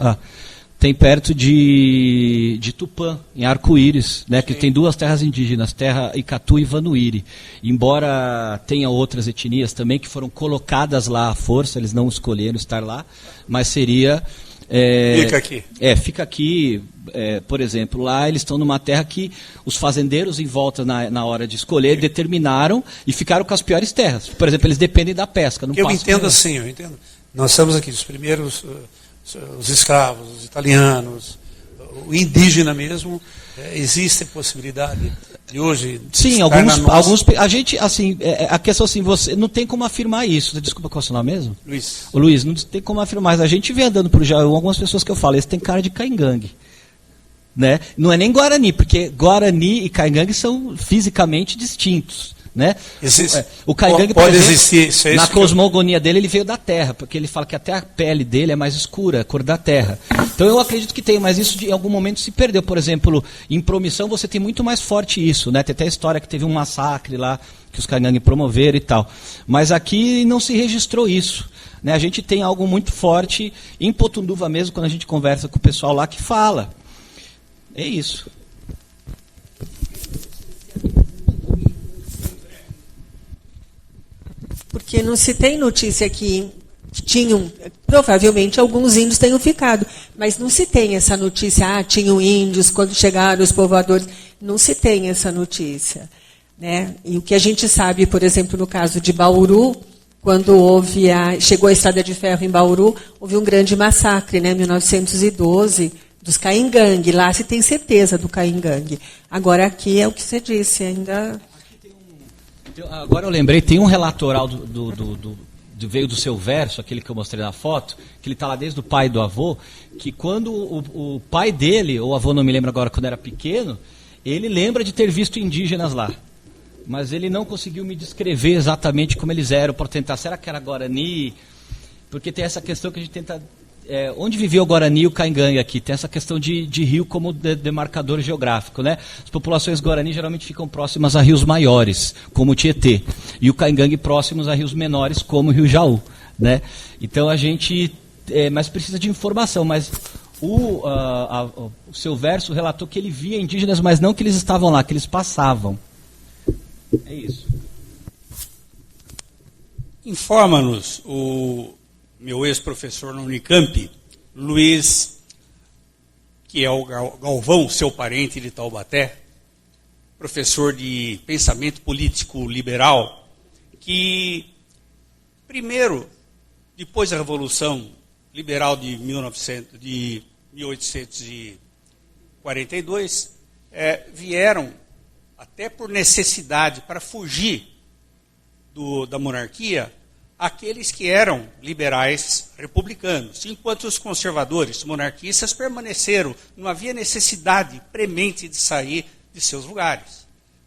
Tem perto de Tupã, em Arco-Íris, né? Que tem duas terras indígenas, terra Icatu e Vanuíri. Embora tenha outras etnias também que foram colocadas lá à força, eles não escolheram estar lá, mas seria... Fica aqui. Fica aqui, por exemplo, lá eles estão numa terra que os fazendeiros em volta na hora de escolher determinaram e ficaram com as piores terras. Por exemplo, eles dependem da pesca. Eu entendo assim, nós estamos aqui, os primeiros, os escravos, os italianos, o indígena mesmo, existe possibilidade de hoje... Sim, alguns a gente, assim, a questão assim, você não tem como afirmar isso. Desculpa, qual é o seu nome mesmo? Luiz. O Luiz, não tem como afirmar. A gente vê andando por Jaú, algumas pessoas que eu falo, esse tem cara de Caingangue. né? Não é nem Guarani, porque Guarani e Caingangue são fisicamente distintos. Né? O Caingangue, por exemplo, existir, na cosmogonia dele, ele veio da terra, porque ele fala que até a pele dele é mais escura, a cor da terra. Então eu acredito que tem, mas isso em algum momento se perdeu. Por exemplo, em Promissão você tem muito mais forte isso, né? Tem até a história que teve um massacre lá, que os Caingangue promoveram e tal. Mas aqui não se registrou isso. Né? A gente tem algo muito forte em Potunduva mesmo, quando a gente conversa com o pessoal lá que fala. É isso. Porque não se tem notícia que tinham, provavelmente alguns índios tenham ficado, mas não se tem essa notícia, tinham índios quando chegaram os povoadores, não se tem essa notícia. Né? E o que a gente sabe, por exemplo, no caso de Bauru, quando chegou a Estrada de Ferro em Bauru, houve um grande massacre, né, em 1912, dos Caingangue. Lá se tem certeza do Caingangue. Agora aqui é o que você disse, ainda... Agora eu lembrei, tem um relato oral veio do seu verso, aquele que eu mostrei na foto, que ele está lá desde o pai e do avô, que quando o pai dele, ou o avô não me lembro agora, quando era pequeno, ele lembra de ter visto indígenas lá. Mas ele não conseguiu me descrever exatamente como eles eram, para tentar, será que era Guarani? Porque tem essa questão que a gente tenta... onde vivia o Guarani e o Caingangue aqui? Tem essa questão de rio como demarcador geográfico, né? As populações Guarani geralmente ficam próximas a rios maiores, como o Tietê, e o Caingangue próximos a rios menores, como o Rio Jaú, né? Então a gente... mas precisa de informação, mas o seu verso relatou que ele via indígenas, mas não que eles estavam lá, que eles passavam. É isso. Informa-nos o meu ex-professor na Unicamp, Luiz, que é o Galvão, seu parente de Taubaté, professor de pensamento político liberal, que, primeiro, depois da Revolução Liberal de 1842, vieram, até por necessidade, para fugir da monarquia, aqueles que eram liberais republicanos, enquanto os conservadores monarquistas permaneceram. Não havia necessidade premente de sair de seus lugares.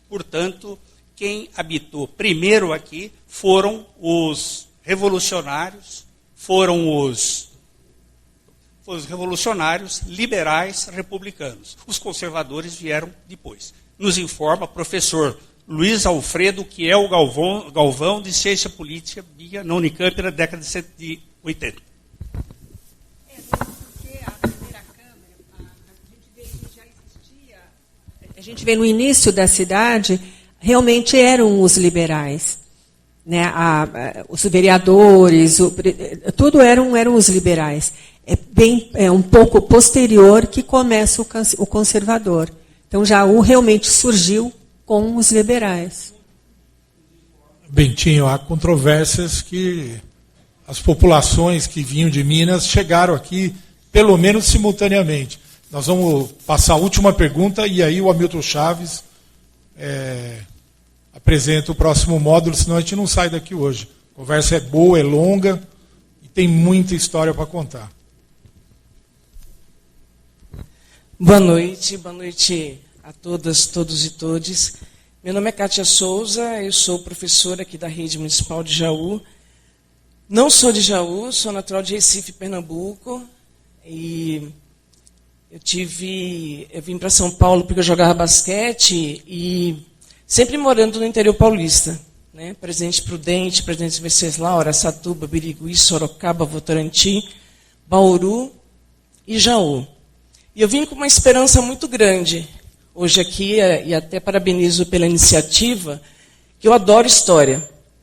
Portanto, quem habitou primeiro aqui foram os revolucionários, os revolucionários liberais republicanos. Os conservadores vieram depois. Nos informa o professor Luiz Alfredo, que é o Galvão de Ciência Política na Unicamp na década de 80. Porque a primeira Câmara, a gente vê no início da cidade, realmente eram os liberais. Né? Os vereadores, tudo eram os liberais. É um pouco posterior que começa o conservador. Então, Jaú realmente surgiu com os liberais. Bentinho, há controvérsias que as populações que vinham de Minas chegaram aqui, pelo menos simultaneamente. Nós vamos passar a última pergunta e aí o Hamilton Chaves apresenta o próximo módulo, senão a gente não sai daqui hoje. A conversa é boa, é longa e tem muita história para contar. Boa noite a todas, todos e todes. Meu nome é Kátia Souza, eu sou professora aqui da Rede Municipal de Jaú. Não sou de Jaú, sou natural de Recife, Pernambuco. E eu vim para São Paulo porque eu jogava basquete e sempre morando no interior paulista. Né? Presidente Prudente, Presidente Venceslau, Araçatuba, Birigui, Sorocaba, Votorantim, Bauru e Jaú. E eu vim com uma esperança muito grande hoje aqui, e até parabenizo pela iniciativa, que eu adoro história.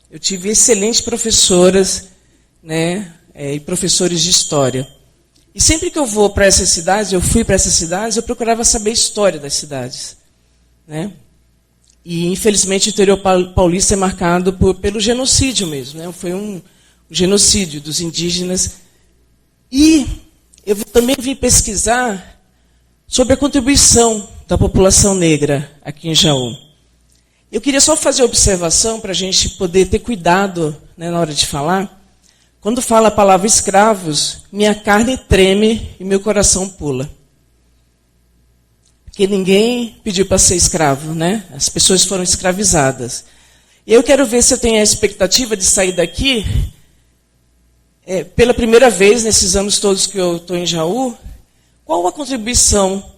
Eu tive excelentes professoras, né, e professores de história. E sempre que eu vou para essas cidades, eu fui para essas cidades, eu procurava saber a história das cidades. Né? E, infelizmente, o interior paulista é marcado pelo genocídio mesmo. Né? Foi um genocídio dos indígenas. E eu também vim pesquisar sobre a contribuição da população negra aqui em Jaú. Eu queria só fazer uma observação para a gente poder ter cuidado, né, na hora de falar. Quando fala a palavra escravos, minha carne treme e meu coração pula. Porque ninguém pediu para ser escravo, né? As pessoas foram escravizadas. E eu quero ver se eu tenho a expectativa de sair daqui, pela primeira vez nesses anos todos que eu estou em Jaú, qual a contribuição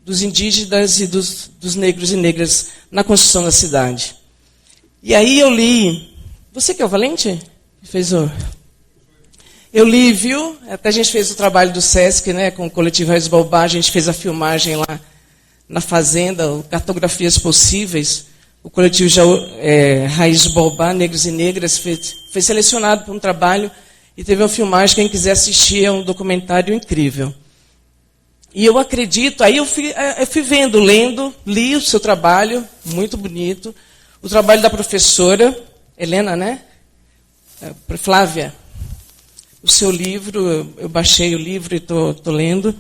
dos indígenas e dos negros e negras na construção da cidade. E aí eu li... Você que é o Valente? Eu li, viu? Até a gente fez o trabalho do Sesc, né, com o coletivo Raiz Baobá, a gente fez a filmagem lá na fazenda, cartografias possíveis. O coletivo Raiz Baobá, Negros e Negras, foi selecionado para um trabalho e teve uma filmagem, quem quiser assistir, é um documentário incrível. E eu acredito, aí eu fui vendo, lendo, li o seu trabalho, muito bonito, o trabalho da professora Helena, né? Flávia, o seu livro, eu baixei o livro e estou lendo.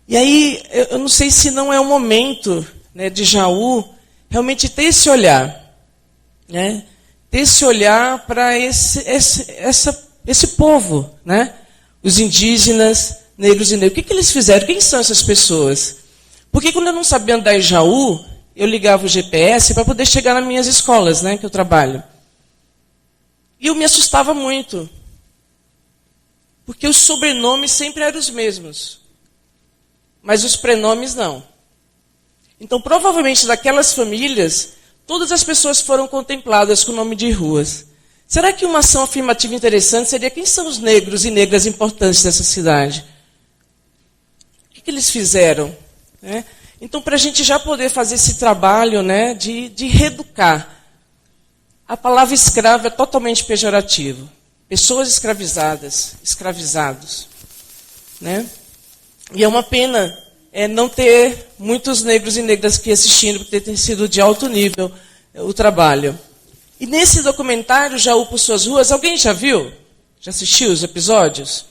E aí, eu não sei se não é o momento, né, de Jaú realmente ter esse olhar, né? Ter esse olhar para esse povo, né? Os indígenas, negros e negros. O que eles fizeram? Quem são essas pessoas? Porque quando eu não sabia andar em Jaú, eu ligava o GPS para poder chegar nas minhas escolas, né, que eu trabalho. E eu me assustava muito. Porque os sobrenomes sempre eram os mesmos. Mas os prenomes não. Então, provavelmente, daquelas famílias, todas as pessoas foram contempladas com o nome de ruas. Será que uma ação afirmativa interessante seria quem são os negros e negras importantes dessa cidade? O que eles fizeram? Né? Então, para a gente já poder fazer esse trabalho, né, de reeducar. A palavra escravo é totalmente pejorativa. Pessoas escravizadas, escravizados. Né? E é uma pena não ter muitos negros e negras aqui assistindo, porque tem sido de alto nível o trabalho. E nesse documentário, Jaú por Suas Ruas, alguém já viu? Já assistiu os episódios?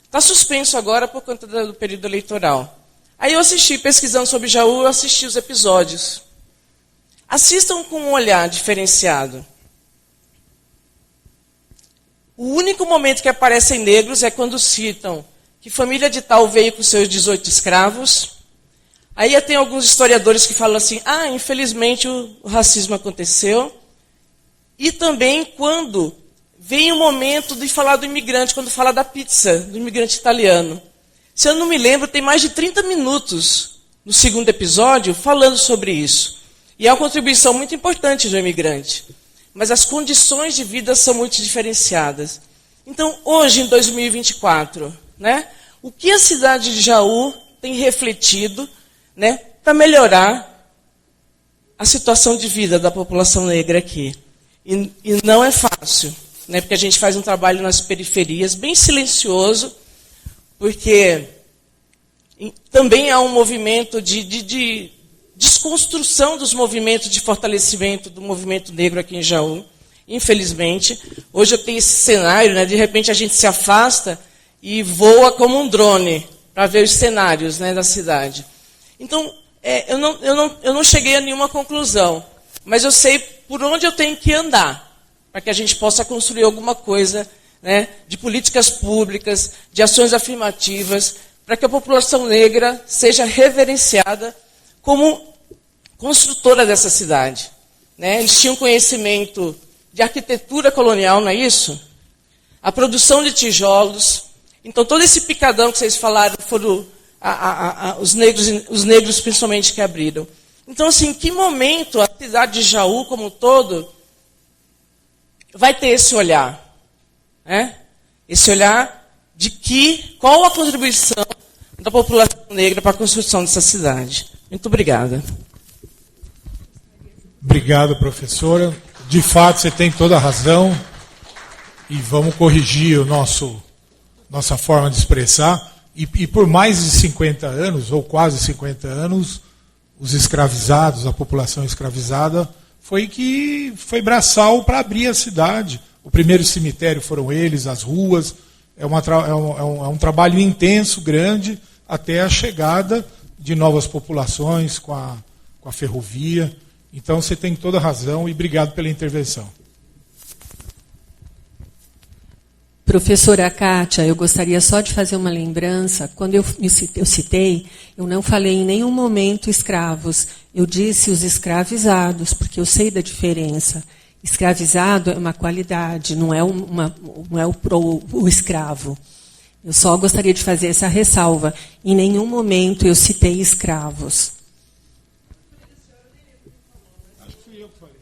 Está suspenso agora por conta do período eleitoral. Aí eu assisti, pesquisando sobre Jaú, eu assisti os episódios. Assistam com um olhar diferenciado. O único momento que aparecem negros é quando citam que família de tal veio com seus 18 escravos. Aí tem alguns historiadores que falam assim, infelizmente o racismo aconteceu. E também quando vem o momento de falar do imigrante, quando fala da pizza, do imigrante italiano. Se eu não me lembro, tem mais de 30 minutos no segundo episódio falando sobre isso. E é uma contribuição muito importante do imigrante. Mas as condições de vida são muito diferenciadas. Então, hoje, em 2024, né, o que a cidade de Jaú tem refletido, né, para melhorar a situação de vida da população negra aqui? E não é fácil, né, porque a gente faz um trabalho nas periferias, bem silencioso, porque também há um movimento de desconstrução dos movimentos de fortalecimento do movimento negro aqui em Jaú, infelizmente. Hoje eu tenho esse cenário, né, de repente a gente se afasta e voa como um drone para ver os cenários, né, da cidade. Então, eu não cheguei a nenhuma conclusão, mas eu sei por onde eu tenho que andar, para que a gente possa construir alguma coisa, né, de políticas públicas, de ações afirmativas, para que a população negra seja reverenciada como construtora dessa cidade. Né? Eles tinham conhecimento de arquitetura colonial, não é isso? A produção de tijolos. Então, todo esse picadão que vocês falaram foram os negros principalmente que abriram. Então, assim, em que momento a cidade de Jaú, como um todo, vai ter esse olhar? Né? Esse olhar de qual a contribuição da população negra para a construção dessa cidade. Muito obrigada. Obrigado, professora. De fato, você tem toda a razão. E vamos corrigir nossa forma de expressar. E por mais de 50 anos, ou quase 50 anos, os escravizados, a população escravizada, foi braçal para abrir a cidade. O primeiro cemitério foram eles, as ruas. É um trabalho intenso, grande, até a chegada de novas populações com a ferrovia. Então, você tem toda a razão e obrigado pela intervenção. Professora Kátia, eu gostaria só de fazer uma lembrança. Quando eu citei, eu não falei em nenhum momento escravos. Eu disse os escravizados, porque eu sei da diferença. Escravizado é uma qualidade, não é o escravo. Eu só gostaria de fazer essa ressalva. Em nenhum momento eu citei escravos. Acho que fui eu que falei.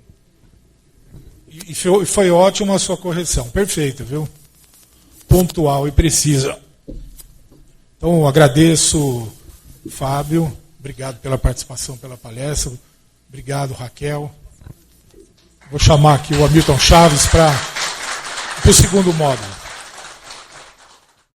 E foi ótima a sua correção. Perfeita, viu? Pontual e precisa. Então, agradeço, Fábio. Obrigado pela participação, pela palestra. Obrigado, Raquel. Vou chamar aqui o Hamilton Chaves para o segundo módulo.